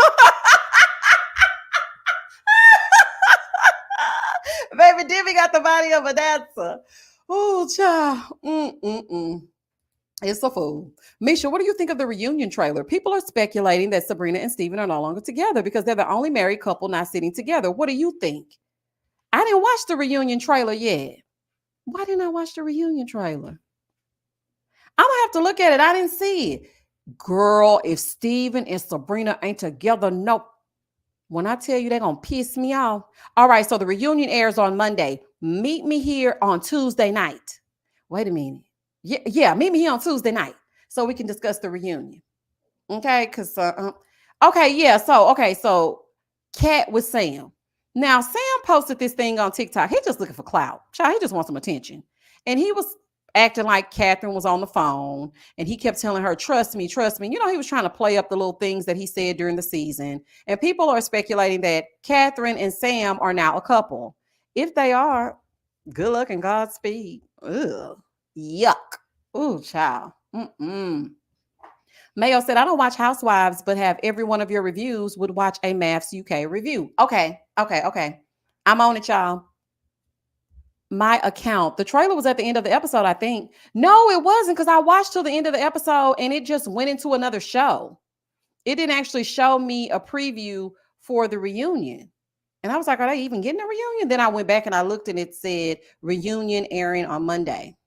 Baby, Demi got the body of a dancer. Oh, child. It's a fool. Misha, what do you think of the reunion trailer? People are speculating that Sabrina and Steven are no longer together because they're the only married couple not sitting together. What do you think? I didn't watch the reunion trailer yet. Why didn't I watch the reunion trailer? I'm gonna have to look at it. I didn't see it. Girl, if Steven and Sabrina ain't together, nope. When I tell you they're gonna piss me off. All right, so the reunion airs on Monday. Meet me here on Tuesday night. Wait a minute. Yeah, meet me here on Tuesday night so we can discuss the reunion. Okay, because okay, yeah. So Cat with Sam. Now Sam posted this thing on TikTok. He just looking for clout. Child, he just wants some attention. And he was acting like Catherine was on the phone, and he kept telling her, trust me, trust me. You know, he was trying to play up the little things that he said during the season. And people are speculating that Catherine and Sam are now a couple. If they are, good luck and Godspeed. Ugh. Yuck. Ooh, child. Mayo said, I don't watch Housewives, but have every one of your reviews would watch a Maths UK review. Okay. I'm on it, y'all. My account. The trailer was at the end of the episode, I think. No, it wasn't, because I watched till the end of the episode and it just went into another show. It didn't actually show me a preview for the reunion. And I was like, are they even getting a reunion? Then I went back and I looked and it said reunion airing on Monday.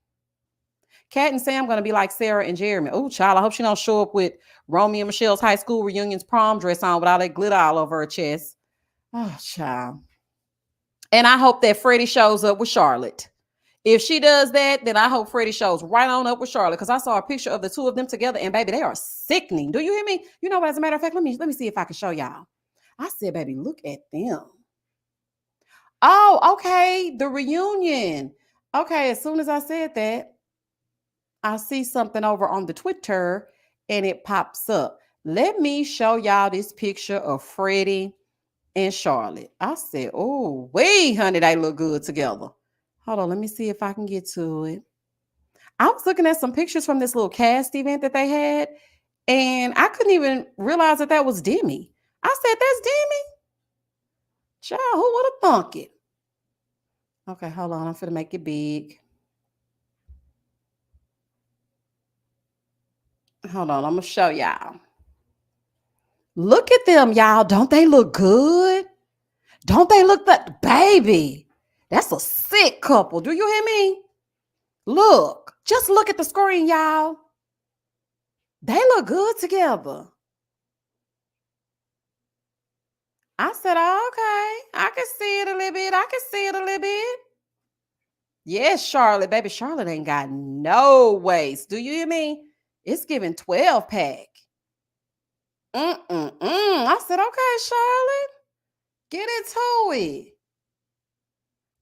Kat and Sam gonna be like Sarah and Jeremy. Oh, child, I hope she don't show up with Romeo and Michelle's high school reunion's prom dress on with all that glitter all over her chest. Oh, child. And I hope that Freddie shows up with Charlotte. If she does that, then I hope Freddie shows right on up with Charlotte because I saw a picture of the two of them together and baby, they are sickening. Do you hear me? You know what? As a matter of fact, let me see if I can show y'all. I said, baby, look at them. Oh, okay, the reunion. Okay, as soon as I said that, I see something over on the Twitter and it pops up. Let me show y'all this picture of Freddie and Charlotte. I said, oh, wait, honey, they look good together. Hold on, let me see if I can get to it. I was looking at some pictures from this little cast event that they had, and I couldn't even realize that that was Demi. I said, that's Demi? Child, who would have thunk it? Okay, hold on. I'm finna make it big. Hold on, I'm gonna show y'all. Look at them, y'all. Don't they look good? Don't they look that baby? That's a sick couple. Do you hear me? Look, just look at the screen, y'all. They look good together. I said, oh, okay. I can see it a little bit. I can see it a little bit. Yes, Charlotte, baby. Charlotte ain't got no waist. Do you hear me? It's giving 12 pack. I said, okay, Charlotte, get into it.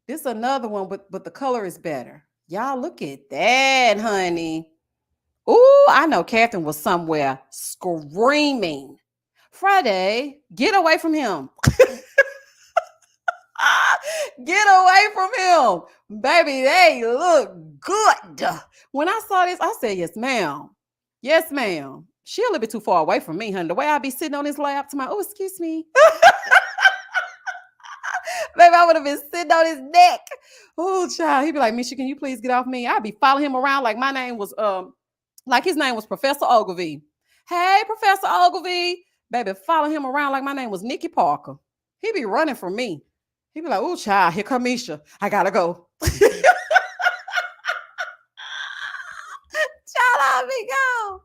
This is another one, but the color is better. Y'all look at that, honey. Ooh, I know Catherine was somewhere screaming. Friday, get away from him. Get away from him. Baby, they look good. When I saw this, I said, yes, ma'am. Yes, ma'am. She a little bit too far away from me, honey. The way I be sitting on this lap to my, oh, excuse me. Baby, I would have been sitting on his neck. Oh, child. He'd be like, Misha, can you please get off me? I'd be following him around like my name was, like his name was Professor Ogilvy. Hey, Professor Ogilvy. Baby, follow him around like my name was Nikki Parker. He'd be running from me. He'd be like, oh, child, here come Misha. I gotta go. Child, I'll be gone.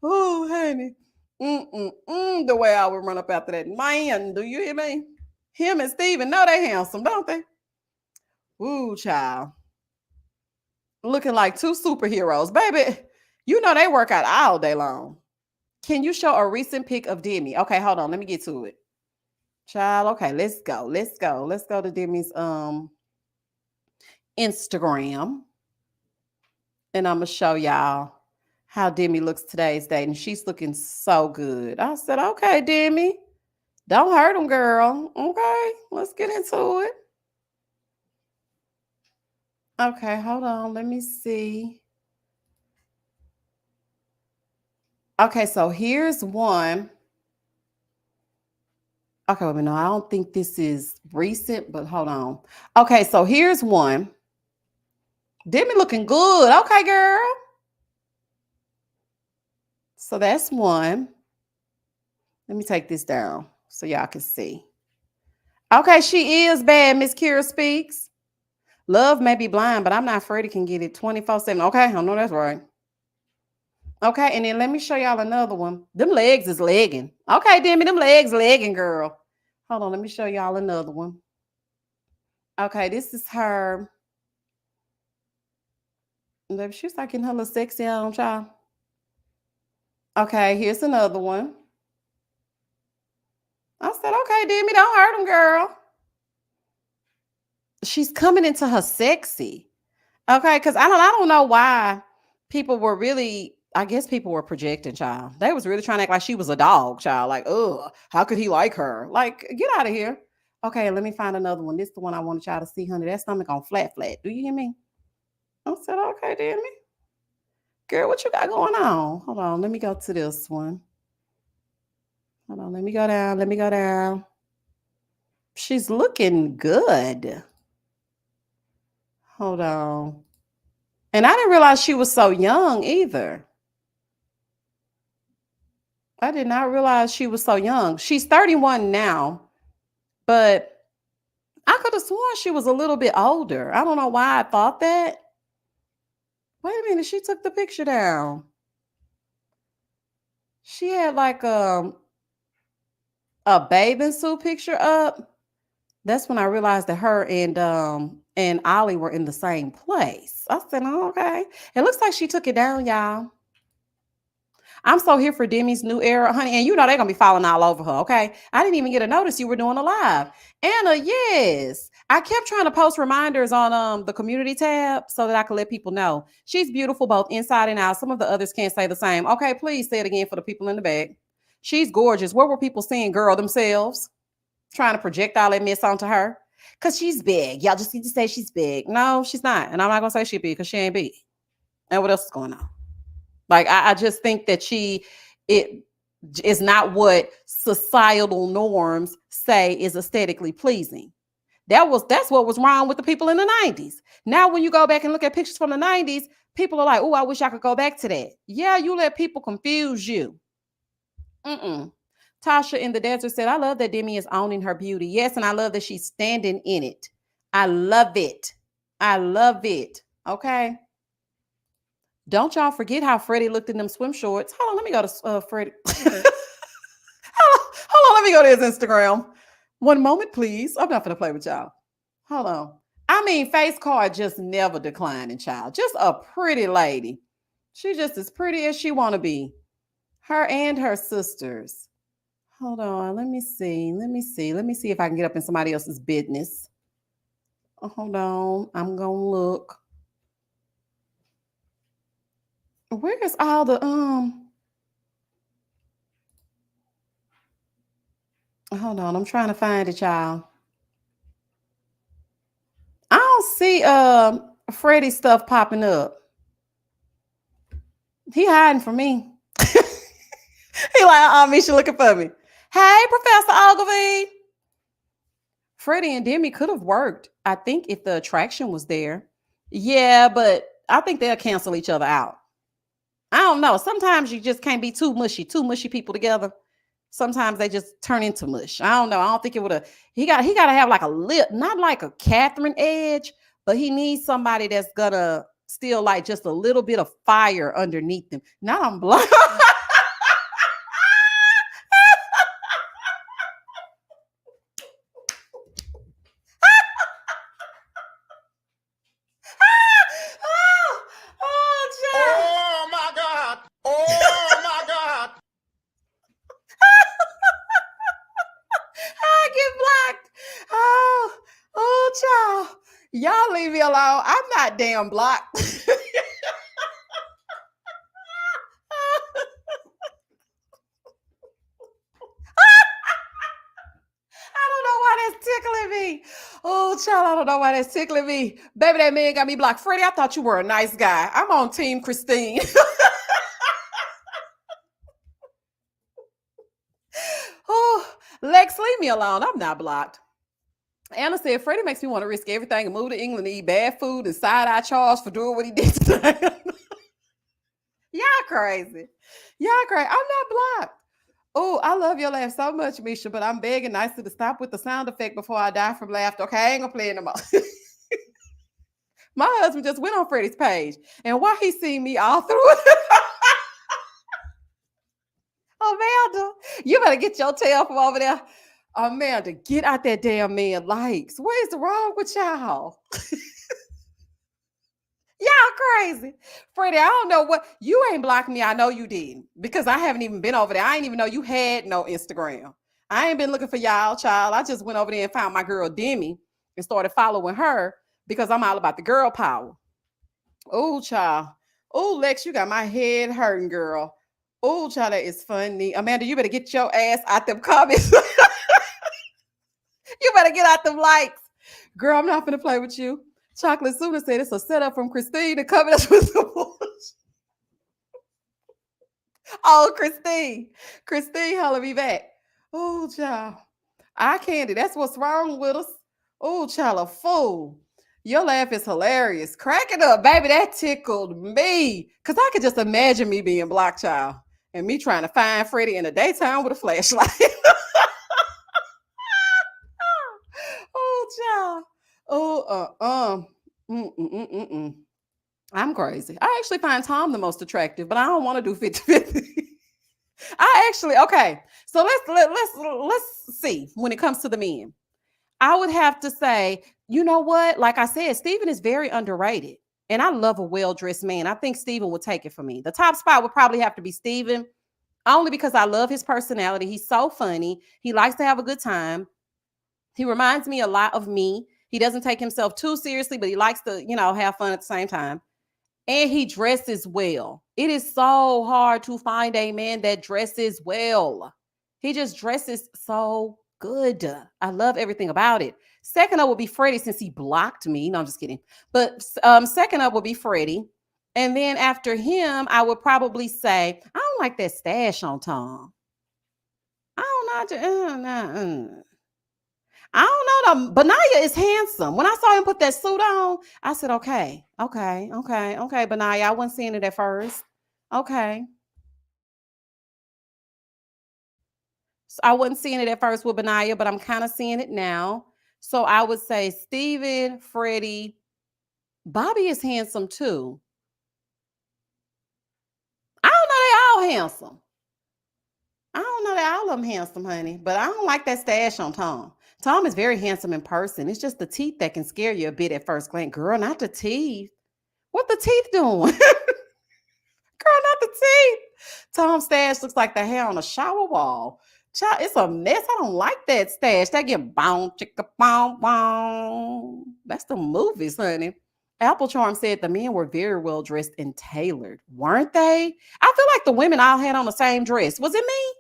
Oh, honey. The way I would run up after that man. Do you hear me? Him and Steven know they handsome, don't they? Ooh, child. Looking like two superheroes. Baby, you know they work out all day long. Can you show a recent pic of Demi? Okay, hold on. Let me get to it. Child, okay, let's go. Let's go. Let's go to Demi's Instagram. And I'm gonna show y'all how Demi looks today's date. And she's looking so good. I said, okay, Demi. Don't hurt him, girl. Okay, let's get into it. Okay, hold on. Let me see. Okay, so here's one. Okay, wait a minute. No, I don't think this is recent, but hold on. Okay, so here's one. Demi looking good. Okay, girl. So that's one. Let me take this down so y'all can see. Okay, she is bad, Miss Kira speaks. Love may be blind, but I'm not afraid it can get it 24/7. Okay, I know that's right. Okay, and then let me show y'all another one. Them legs is legging. Okay, Demi, them legs legging, girl. Hold on, let me show y'all another one. Okay, this is her. She's like getting her little sexy on, child. Okay, here's another one. I said, okay, Demi, don't hurt him, girl. She's coming into her sexy. Okay, because I don't know why people were really, I guess people were projecting, child. They was really trying to act like she was a dog, child. Like, oh, how could he like her? Like, get out of here. Okay, let me find another one. This is the one I wanted y'all to see, honey. That stomach on flat. Do you hear me? I said, okay, Demi. Girl, what you got going on? Hold on, let me go to this one. Hold on, let me go down. Let me go down. She's looking good. Hold on. And I didn't realize she was so young either. I did not realize she was so young. She's 31 now, but I could have sworn she was a little bit older. I don't know why I thought that. Wait a minute, she took the picture down. She had like a bathing suit picture up. That's when I realized that her and Ollie were in the same place. I said, oh, okay. It looks like she took it down, y'all. I'm so here for Demi's new era, honey. And you know they're gonna be falling all over her, okay? I didn't even get a notice you were doing a live. Anna, yes. I kept trying to post reminders on the community tab so that I could let people know. She's beautiful both inside and out. Some of the others can't say the same. Okay, please say it again for the people in the back. She's gorgeous. What were people seeing, girl, themselves? Trying to project all that mess onto her? Because she's big. Y'all just need to say she's big. No, she's not. And I'm not gonna say she's big because she ain't big. And what else is going on? Like I just think that it is not what societal norms say is aesthetically pleasing. That's what was wrong with the people in the 90s. Now, when you go back and look at pictures from the 90s, people are like, oh, I wish I could go back to that. Yeah, you let people confuse you. Tasha in the desert said, I love that Demi is owning her beauty. Yes, and I love that she's standing in it. I love it. I love it. Okay. Don't y'all forget how Freddie looked in them swim shorts. Hold on, let me go to Freddie. Hold on, let me go to his Instagram. One moment, please. I'm not gonna play with y'all. Hold on. I mean, face card just never declining, child. Just a pretty lady. She just as pretty as she want to be. Her and her sisters. Hold on. Let me see. Let me see if I can get up in somebody else's business. Hold on. I'm gonna look. Where's all the hold on, I'm trying to find it, y'all. I don't see Freddie stuff popping up. He hiding from me. He like, Misha looking for me. Hey, Professor Ogilvy. Freddie and Demi could have worked, I think, if the attraction was there. Yeah, but I think they'll cancel each other out. I don't know. Sometimes you just can't be too mushy people together. Sometimes they just turn into mush. I don't know. I don't think it would have. He got to have like a lip, not like a Catherine edge, but he needs somebody that's gonna still like just a little bit of fire underneath them. Now I'm blind. Oh my God. Oh my God. I get blocked. Oh, child. Y'all leave me alone. I'm not damn blocked. I don't know why that's tickling me. Oh, child, I don't know why that's tickling me. Baby, that man got me blocked. Freddie, I thought you were a nice guy. I'm on Team Christine. Oh, Lex, leave me alone. I'm not blocked. Anna said, Freddie makes me want to risk everything and move to England to eat bad food and side-eye Charles for doing what he did today. Y'all crazy. Y'all crazy. I'm not blocked. Oh, I love your laugh so much, Misha, but I'm begging nicely to stop with the sound effect before I die from laughter. Okay, I ain't gonna play it no more. My husband just went on Freddie's page, and why he seen me all through it. Amanda, you better get your tail from over there. Amanda, get out that damn man likes. What is wrong with y'all? Y'all crazy. Freddie, I don't know what. You ain't blocked me. I know you didn't because I haven't even been over there. I didn't even know you had no Instagram. I ain't been looking for y'all, child. I just went over there and found my girl Demi and started following her because I'm all about the girl power. Oh, child. Oh, Lex, you got my head hurting, girl. Oh, child, that is funny. Amanda, you better get your ass out them comments. You better get out them likes. Girl, I'm not going to play with you. Chocolate Suna said it's a setup from Christine to cover us with some bullshit. Oh, Christine. Christine, holla me back. Oh, child. I candy. That's what's wrong with us. Oh, child, a fool. Your laugh is hilarious. Crack it up, baby. That tickled me. Because I could just imagine me being blocked, child. And me trying to find Freddie in the daytime with a flashlight. Oh, child. Oh, mm-mm-mm-mm. I'm crazy. I actually find Tom the most attractive, but I don't want to do 50-50. I actually okay. So let's see when it comes to the men. I would have to say, you know what? Like I said, Steven is very underrated. And I love a well-dressed man. I think Steven would take it for me. The top spot would probably have to be Steven, only because I love his personality. He's so funny. He likes to have a good time. He reminds me a lot of me. He doesn't take himself too seriously, but he likes to, have fun at the same time. And he dresses well. It is so hard to find a man that dresses well. He just dresses so good. I love everything about it. Second up would be Freddie since he blocked me. No, I'm just kidding. But second up would be Freddie. And then after him, I would probably say, I don't like that stash on Tom. I don't know. I don't know. Benaya is handsome. When I saw him put that suit on, I said, okay, Benaya. I wasn't seeing it at first. Okay. So I wasn't seeing it at first with Benaya, but I'm kind of seeing it now. So I would say Steven, Freddie, Bobby is handsome too. I don't know they all handsome. I don't know that all of them handsome, honey, but I don't like that stash on Tom. Tom is very handsome in person. It's just the teeth that can scare you a bit at first glance. Girl, not the teeth. What the teeth doing? Girl, not the teeth. Tom's stash looks like the hair on a shower wall. Child, it's a mess. I don't like that stash. That get boom, chicka, boom, boom. That's the movies, honey. Apple Charm said the men were very well dressed and tailored, weren't they? I feel like the women all had on the same dress. Was it me?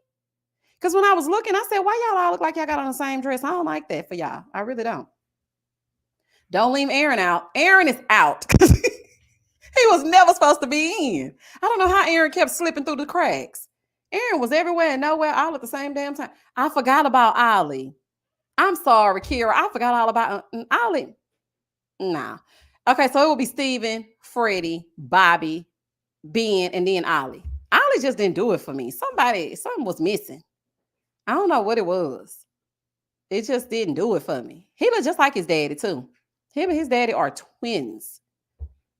Because when I was looking, I said, why y'all all look like y'all got on the same dress? I don't like that for y'all. I really don't. Don't leave Aaron out. Aaron is out. He was never supposed to be in. I don't know how Aaron kept slipping through the cracks. Aaron was everywhere and nowhere all at the same damn time. I forgot about Ollie. I'm sorry, Kira. I forgot all about Ollie. Nah. Okay, so it would be Steven, Freddie, Bobby, Ben, and then Ollie. Ollie just didn't do it for me. Something was missing. I don't know what it was. It just didn't do it for me. He looked just like his daddy, too. Him and his daddy are twins.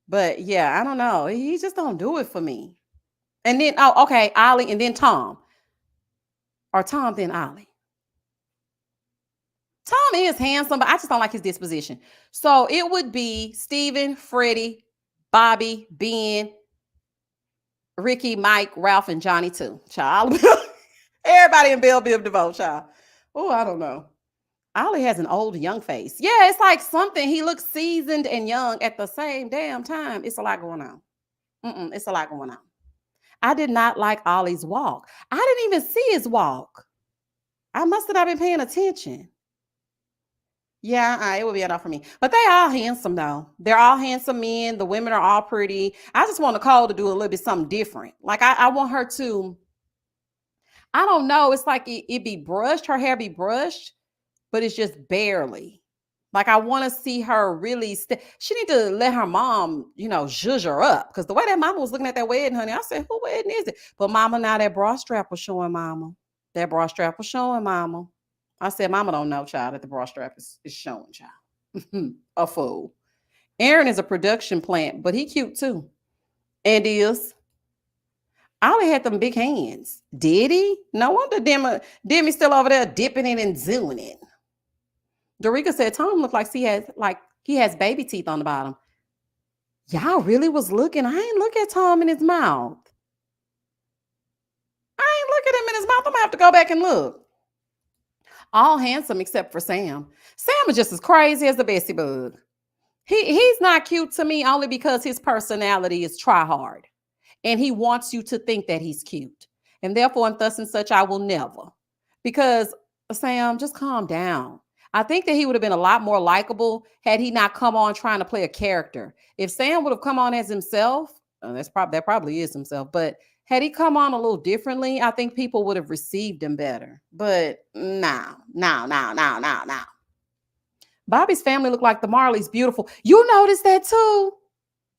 But yeah, I don't know. He just don't do it for me. And then, oh, okay, Ollie and then Tom. Or Tom, then Ollie. Tom is handsome, but I just don't like his disposition. So it would be Steven, Freddie, Bobby, Ben, Ricky, Mike, Ralph, and Johnny too. Child. Everybody in Belle Biv DeVoe, child. Oh, I don't know. Ollie has an old young face. Yeah, it's like something. He looks seasoned and young at the same damn time. It's a lot going on. It's a lot going on. I did not like Ollie's walk. I didn't even see his walk. I must have not been paying attention. Yeah, it would be enough for me. But they all handsome though. They're all handsome men. The women are all pretty. I just want Nicole to do a little bit something different. Like I want her to. I don't know. It's like it be brushed. Her hair be brushed, but it's just barely. Like I want to see her really. She need to let her mom, zhuzh her up because the way that mama was looking at that wedding, honey, I said, "Who wedding is it?" But mama, now that bra strap was showing, mama. That bra strap was showing, mama. I said, Mama don't know, child, that the bra strap is showing, child. A fool. Aaron is a production plant, but he cute too. And is. Ollie had them big hands. Did he? No wonder Demi still over there dipping it and zooming it. Dorica said Tom looked like he has baby teeth on the bottom. Y'all really was looking. I ain't look at Tom in his mouth. I ain't look at him in his mouth. I'm gonna have to go back and look. All handsome except for Sam. Sam is just as crazy as the Bessie bug. He's not cute to me only because his personality is try hard. And he wants you to think that he's cute. And therefore, and thus and such, I will never. Because Sam, just calm down. I think that he would have been a lot more likable had he not come on trying to play a character. If Sam would have come on as himself, that probably is himself, but had he come on a little differently, I think people would have received him better. But no. Bobby's family looked like the Marleys. Beautiful. You notice that too?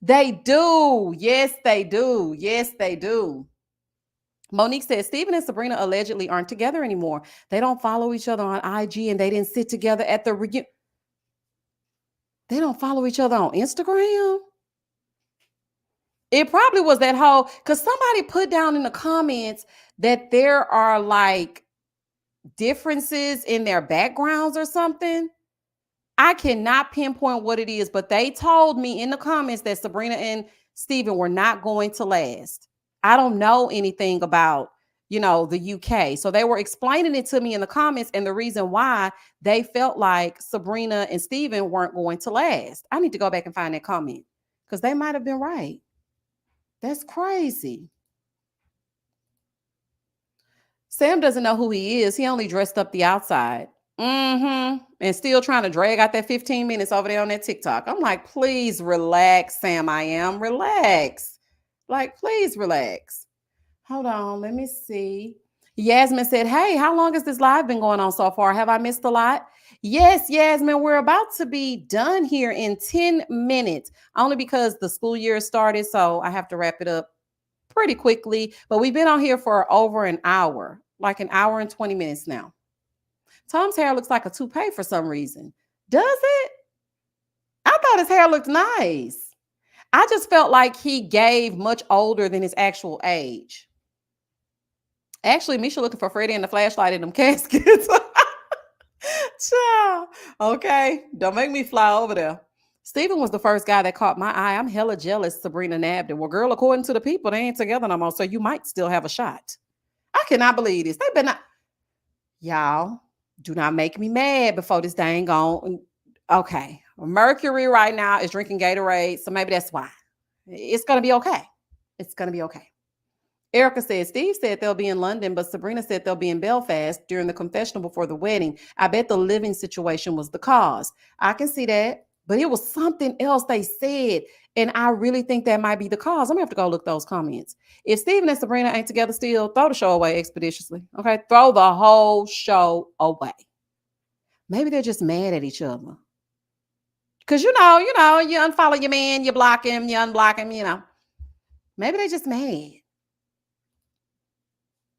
They do. Yes, they do. Yes, they do. Monique says Steven and Sabrina allegedly aren't together anymore. They don't follow each other on IG and they didn't sit together at the reunion. They don't follow each other on Instagram. It probably was that whole, because somebody put down in the comments that there are like differences in their backgrounds or something. I cannot pinpoint what it is, but they told me in the comments that Sabrina and Steven were not going to last. I don't know anything about, the UK. So they were explaining it to me in the comments and the reason why they felt like Sabrina and Steven weren't going to last. I need to go back and find that comment because they might have been right. That's crazy. Sam doesn't know who he is. He only dressed up the outside. And still trying to drag out that 15 minutes over there on that TikTok. I'm like, please relax, Sam. I am. Relax. Like, please relax. Hold on. Let me see. Yasmin said, hey, how long has this live been going on so far? Have I missed a lot? Yes, Yasmin, we're about to be done here in 10 minutes, only because the school year started. So I have to wrap it up pretty quickly. But we've been on here for over an hour, like an hour and 20 minutes now. Tom's hair looks like a toupee for some reason. Does it? I thought his hair looked nice. I just felt like he gave much older than his actual age. Actually, Misha looking for Freddie and the flashlight in them caskets. Ciao. Okay, don't make me fly over there. Steven was the first guy that caught my eye. I'm hella jealous Sabrina nabbed him. Well, girl, according to the people, they ain't together no more, so you might still have a shot. I cannot believe this. They better not. Y'all, do not make me mad before this dang on. Okay. Mercury right now is drinking Gatorade, so maybe that's why. It's going to be okay. It's going to be okay. Erica said, Steve said they'll be in London, but Sabrina said they'll be in Belfast during the confessional before the wedding. I bet the living situation was the cause. I can see that, but it was something else they said, and I really think that might be the cause. I'm going to have to go look those comments. If Steven and Sabrina ain't together still, throw the show away expeditiously. Okay, throw the whole show away. Maybe they're just mad at each other. Because, you unfollow your man, you block him, you unblock him, Maybe they're just mad.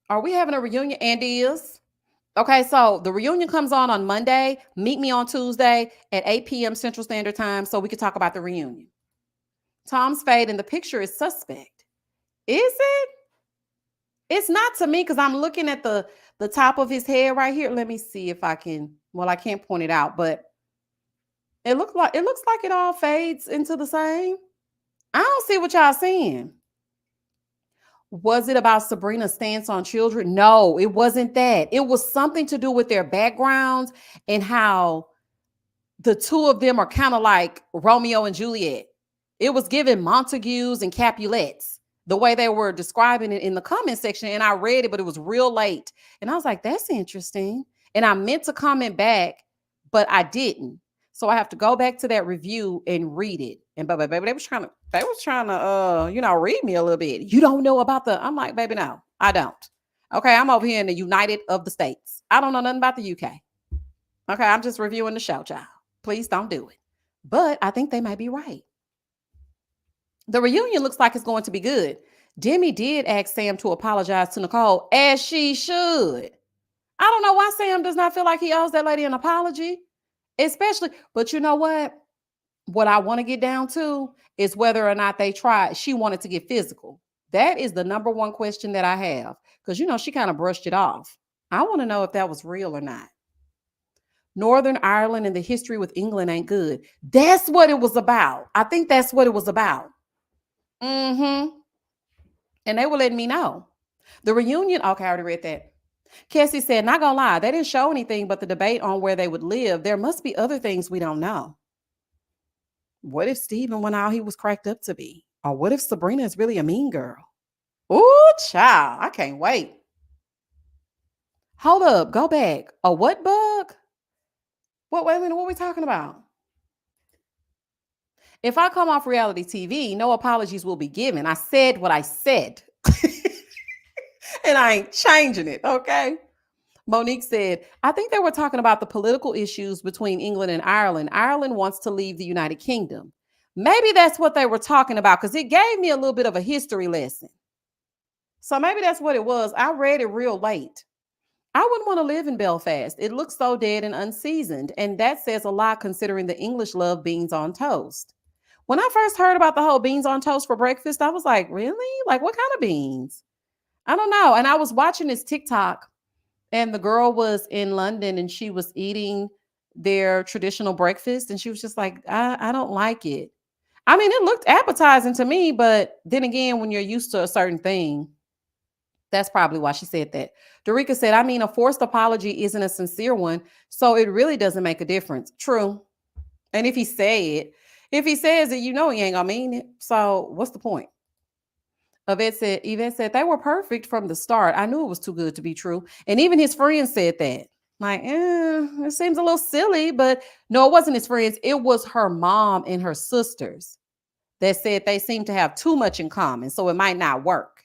Are we having a reunion? Andy is. Okay, so the reunion comes on Monday. Meet me on Tuesday at 8 p.m. Central Standard Time so we can talk about the reunion. Tom's fade in the picture is suspect. Is it? It's not to me because I'm looking at the top of his head right here. Let me see if I can. Well, I can't point it out, but it looks like it all fades into the same. I don't see what y'all seeing. Was it about Sabrina's stance on children? No, it wasn't that. It was something to do with their backgrounds and how the two of them are kind of like Romeo and Juliet. It was given Montagues and Capulets, the way they were describing it in the comment section. And I read it, but it was real late. And I was like, that's interesting. And I meant to comment back, but I didn't. So I have to go back to that review and read it. And baby, they was trying to, read me a little bit. You don't know about I'm like, baby, no, I don't. Okay, I'm over here in the United of the States. I don't know nothing about the UK. Okay, I'm just reviewing the show, child. Please don't do it. But I think they might be right. The reunion looks like it's going to be good. Demi did ask Sam to apologize to Nicole, as she should. I don't know why Sam does not feel like he owes that lady an apology. Especially, but you know what? What I want to get down to is whether or not they tried. She wanted to get physical. That is the number one question that I have. Because, she kind of brushed it off. I want to know if that was real or not. Northern Ireland and the history with England ain't good. That's what it was about. I think that's what it was about. And they were letting me know. The reunion, okay, I already read that. Cassie said, not gonna lie, they didn't show anything but the debate on where they would live. There must be other things we don't know. What if Steven went out he was cracked up to be? Or what if Sabrina is really a mean girl? Ooh, child, I can't wait. Hold up, go back. A what bug? Wait a minute, what are we talking about? If I come off reality TV, no apologies will be given. I said what I said. And I ain't changing it, okay? Monique said, I think they were talking about the political issues between England and Ireland. Ireland wants to leave the United Kingdom. Maybe that's what they were talking about because it gave me a little bit of a history lesson. So maybe that's what it was. I read it real late. I wouldn't want to live in Belfast. It looks so dead and unseasoned, and that says a lot considering the English love beans on toast. When I first heard about the whole beans on toast for breakfast, I was like, really? Like, what kind of beans? I don't know. And I was watching this TikTok, and the girl was in London and she was eating their traditional breakfast, and she was just like, I don't like it. I mean, it looked appetizing to me, but then again, when you're used to a certain thing, that's probably why she said that. Dorica said, I mean, a forced apology isn't a sincere one, so it really doesn't make a difference. True. And if he says it, you know he ain't gonna mean it. So what's the point? Yvette said they were perfect from the start. I knew it was too good to be true. And even his friends said that. Like, it seems a little silly, but no, it wasn't his friends. It was her mom and her sisters that said they seem to have too much in common, so it might not work.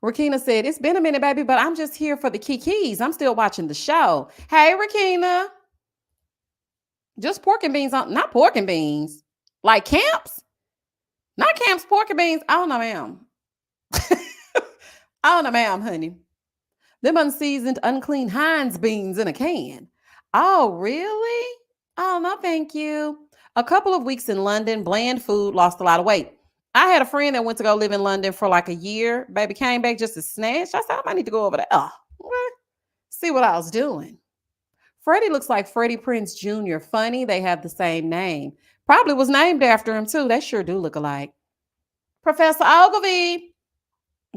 Rakina said, it's been a minute, baby, but I'm just here for the kikis. I'm still watching the show. Hey, Rakina. Just pork and beans on, not pork and beans. Like camps? Not camps, pork and beans. I don't know, ma'am. I don't know, ma'am, honey. Them unseasoned, unclean Heinz beans in a can. Oh, really? Oh, no, thank you. A couple of weeks in London, bland food, lost a lot of weight. I had a friend that went to go live in London for like a year. Baby came back just a snatch. I said, I might need to go over there. Oh, what? See what I was doing. Freddie looks like Freddie Prinze Jr. Funny, they have the same name. Probably was named after him too. They sure do look alike. Professor Ogilvy.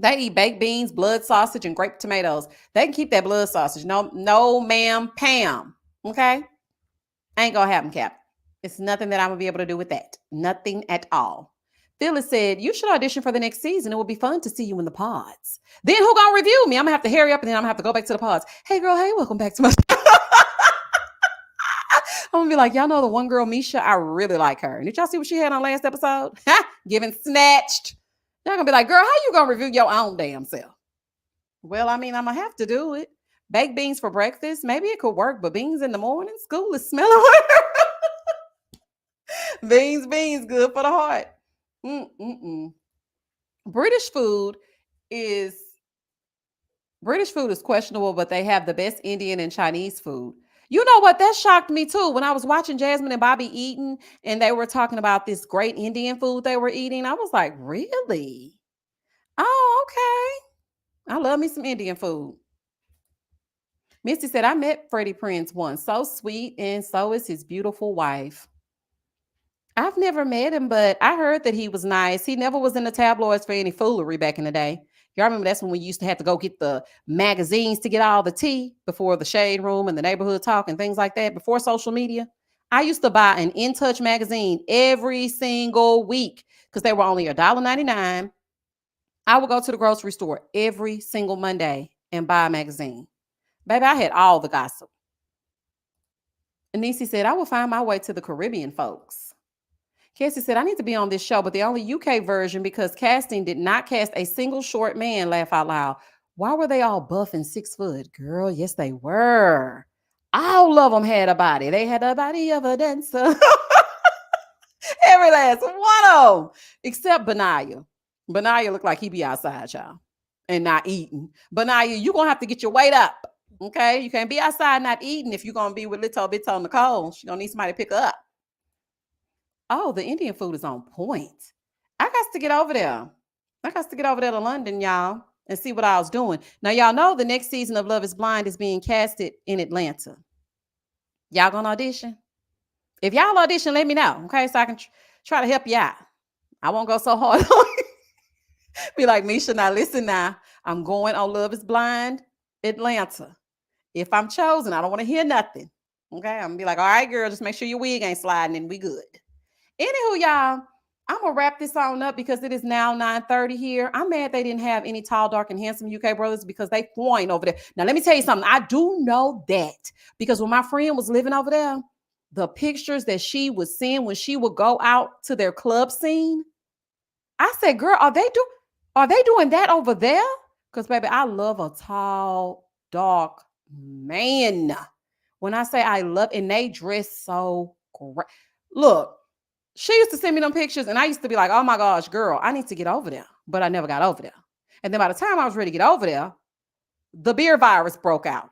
They eat baked beans, blood sausage, and grape tomatoes. They can keep that blood sausage. No, no, ma'am, Pam. Okay? Ain't gonna happen, Cap. It's nothing that I'm gonna be able to do with that. Nothing at all. Phyllis said, you should audition for the next season. It will be fun to see you in the pods. Then who gonna review me? I'm gonna have to hurry up and then I'm gonna have to go back to the pods. Hey girl, hey, welcome back to my I'm gonna be like, y'all know the one girl, Misha? I really like her. And did y'all see what she had on last episode? Giving snatched. Y'all gonna be like, girl, how you gonna review your own damn self? Well, I mean, I'm gonna have to do it. Baked beans for breakfast. Maybe it could work, but beans in the morning, school is smelling. Beans, good for the heart. Mm-mm-mm. British food is questionable, but they have the best Indian and Chinese food. You know what? That shocked me too. When I was watching Jasmine and Bobby eating, and they were talking about this great Indian food they were eating, I was like, really? Oh, okay. I love me some Indian food. Misty said, I met Freddie Prinze once. So sweet, and so is his beautiful wife. I've never met him, but I heard that he was nice. He never was in the tabloids for any foolery back in the day. Y'all remember that's when we used to have to go get the magazines to get all the tea before the Shade Room and the Neighborhood Talk and things like that, before social media. I used to buy an In Touch magazine every single week because they were only $1.99. I would go to the grocery store every single Monday and buy a magazine. Baby, I had all the gossip. Anisi said, I will find my way to the Caribbean folks. Cassie said, I need to be on this show, but the only UK version because casting did not cast a single short man, laugh out loud. Why were they all buff and 6 foot? Girl, yes, they were. All of them had a body. They had a body of a dancer. Every last one of them, except Benaya. Benaya looked like he be outside, y'all, and not eating. Benaya, you're going to have to get your weight up, okay? You can't be outside not eating if you're going to be with little Bito Nicole. She's going to need somebody to pick her up. Oh, the Indian food is on point. I got to get over there. I got to get over there to London, y'all, and see what I was doing. Now, y'all know the next season of Love is Blind is being casted in Atlanta. Y'all gonna audition? If y'all audition, let me know, okay? So I can try to help you out. I won't go so hard on you. Be like, Misha, now listen now. I'm going on Love is Blind, Atlanta. If I'm chosen, I don't want to hear nothing. Okay? I'm gonna be like, all right, girl, just make sure your wig ain't sliding and we good. Anywho, y'all, I'm gonna wrap this on up because it is now 9:30 here. I'm mad they didn't have any tall, dark, and handsome UK brothers because they flying over there. Now, let me tell you something. I do know that because when my friend was living over there, the pictures that she was seeing when she would go out to their club scene, I said, girl, are they doing that over there? Because, baby, I love a tall, dark man. When I say I love, and they dress so great. Look, she used to send me them pictures, and I used to be like, oh my gosh, girl, I need to get over there. But I never got over there. And then by the time I was ready to get over there, the beer virus broke out.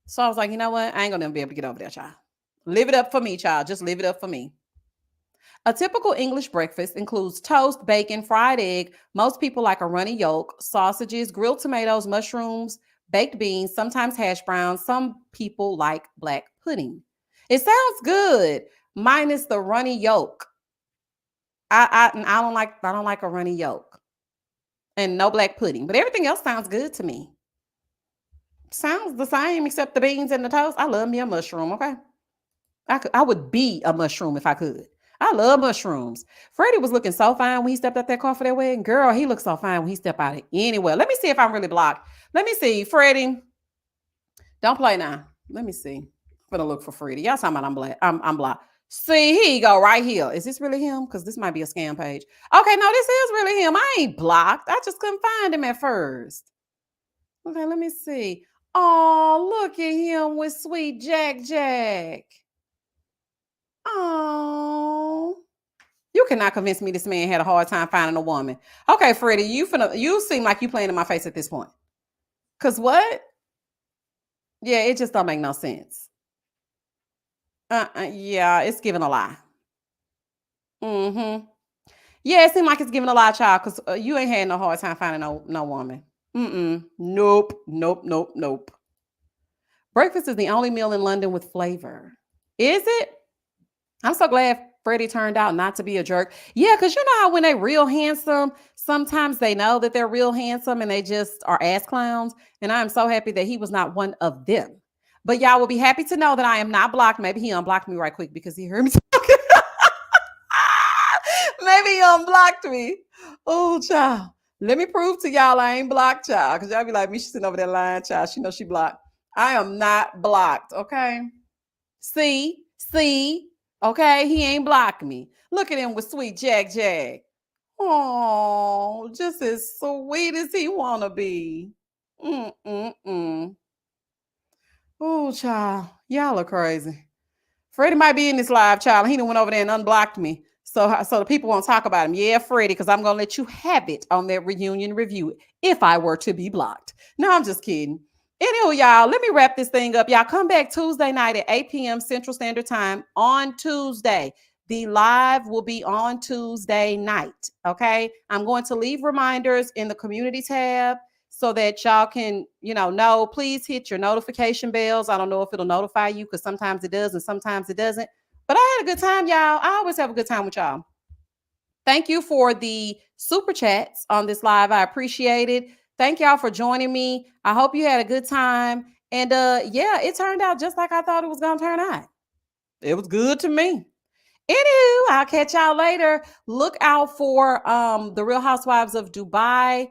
So I was like, you know what? I ain't gonna be able to get over there, child. Live it up for me, child. Just live it up for me. A typical English breakfast includes toast, bacon, fried egg. Most people like a runny yolk, sausages, grilled tomatoes, mushrooms, baked beans, sometimes hash browns. Some people like black pudding. It sounds good, minus the runny yolk. I don't like a runny yolk and no black pudding, but everything else sounds good to me. Sounds the same except the beans and the toast. I love me a mushroom. Okay, I would be a mushroom if I could. I love mushrooms. Freddie was looking so fine when he stepped out that car for that wedding. Girl, he looked so fine when he stepped out anywhere. Let me see if I'm really blocked. Let me see. Freddie, don't play now. Let me see. I'm gonna look for Freddie. Y'all talking about I'm black. I'm blocked. See, here you go, right here. Is this really him? Because this might be a scam page. Okay, no, this is really him. I ain't blocked. I just couldn't find him at first. Okay, let me see. Oh, look at him with sweet Jack Jack. Oh, you cannot convince me this man had a hard time finding a woman. Okay, Freddie, you seem like you playing in my face at this point. Cause what? Yeah, it just don't make no sense. Yeah, it's giving a lie. Mm-hmm. Yeah, it seems like it's giving a lie, child, because you ain't had no hard time finding no woman. Mm-mm. Nope. Nope. Nope. Nope. Breakfast is the only meal in London with flavor. Is it? I'm so glad Freddie turned out not to be a jerk. Yeah, because you know how when they real handsome, sometimes they know that they're real handsome and they just are ass clowns. And I'm so happy that he was not one of them. But y'all will be happy to know that I am not blocked. Maybe he unblocked me right quick because he heard me talking. Maybe he unblocked me. Oh, child. Let me prove to y'all I ain't blocked, child. Because y'all be like, me, she's sitting over there lying, child. She knows she blocked. I am not blocked, okay? See, okay? He ain't blocked me. Look at him with sweet Jack Jack. Oh, just as sweet as he wanna be. Mm-mm-mm. Oh, child. Y'all are crazy. Freddie might be in this live, child. He done went over there and unblocked me. So the people won't talk about him. Yeah, Freddie, because I'm gonna let you have it on that reunion review if I were to be blocked. No, I'm just kidding. Anywho, y'all, let me wrap this thing up. Y'all come back Tuesday night at 8 p.m. Central Standard Time on Tuesday. The live will be on Tuesday night. Okay. I'm going to leave reminders in the community tab so that y'all can, know, please hit your notification bells. I don't know if it'll notify you because sometimes it does and sometimes it doesn't. But I had a good time, y'all. I always have a good time with y'all. Thank you for the super chats on this live. I appreciate it. Thank y'all for joining me. I hope you had a good time. And yeah, it turned out just like I thought it was going to turn out. It was good to me. Anywho, I'll catch y'all later. Look out for the Real Housewives of Dubai.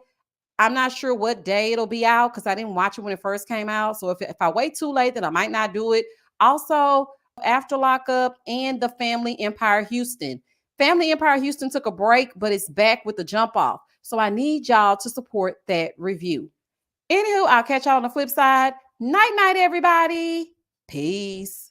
I'm not sure what day it'll be out because I didn't watch it when it first came out. So if I wait too late, then I might not do it. Also, After Lockup and the Family Empire Houston. Family Empire Houston took a break, but it's back with the jump off. So I need y'all to support that review. Anywho, I'll catch y'all on the flip side. Night, night, everybody. Peace.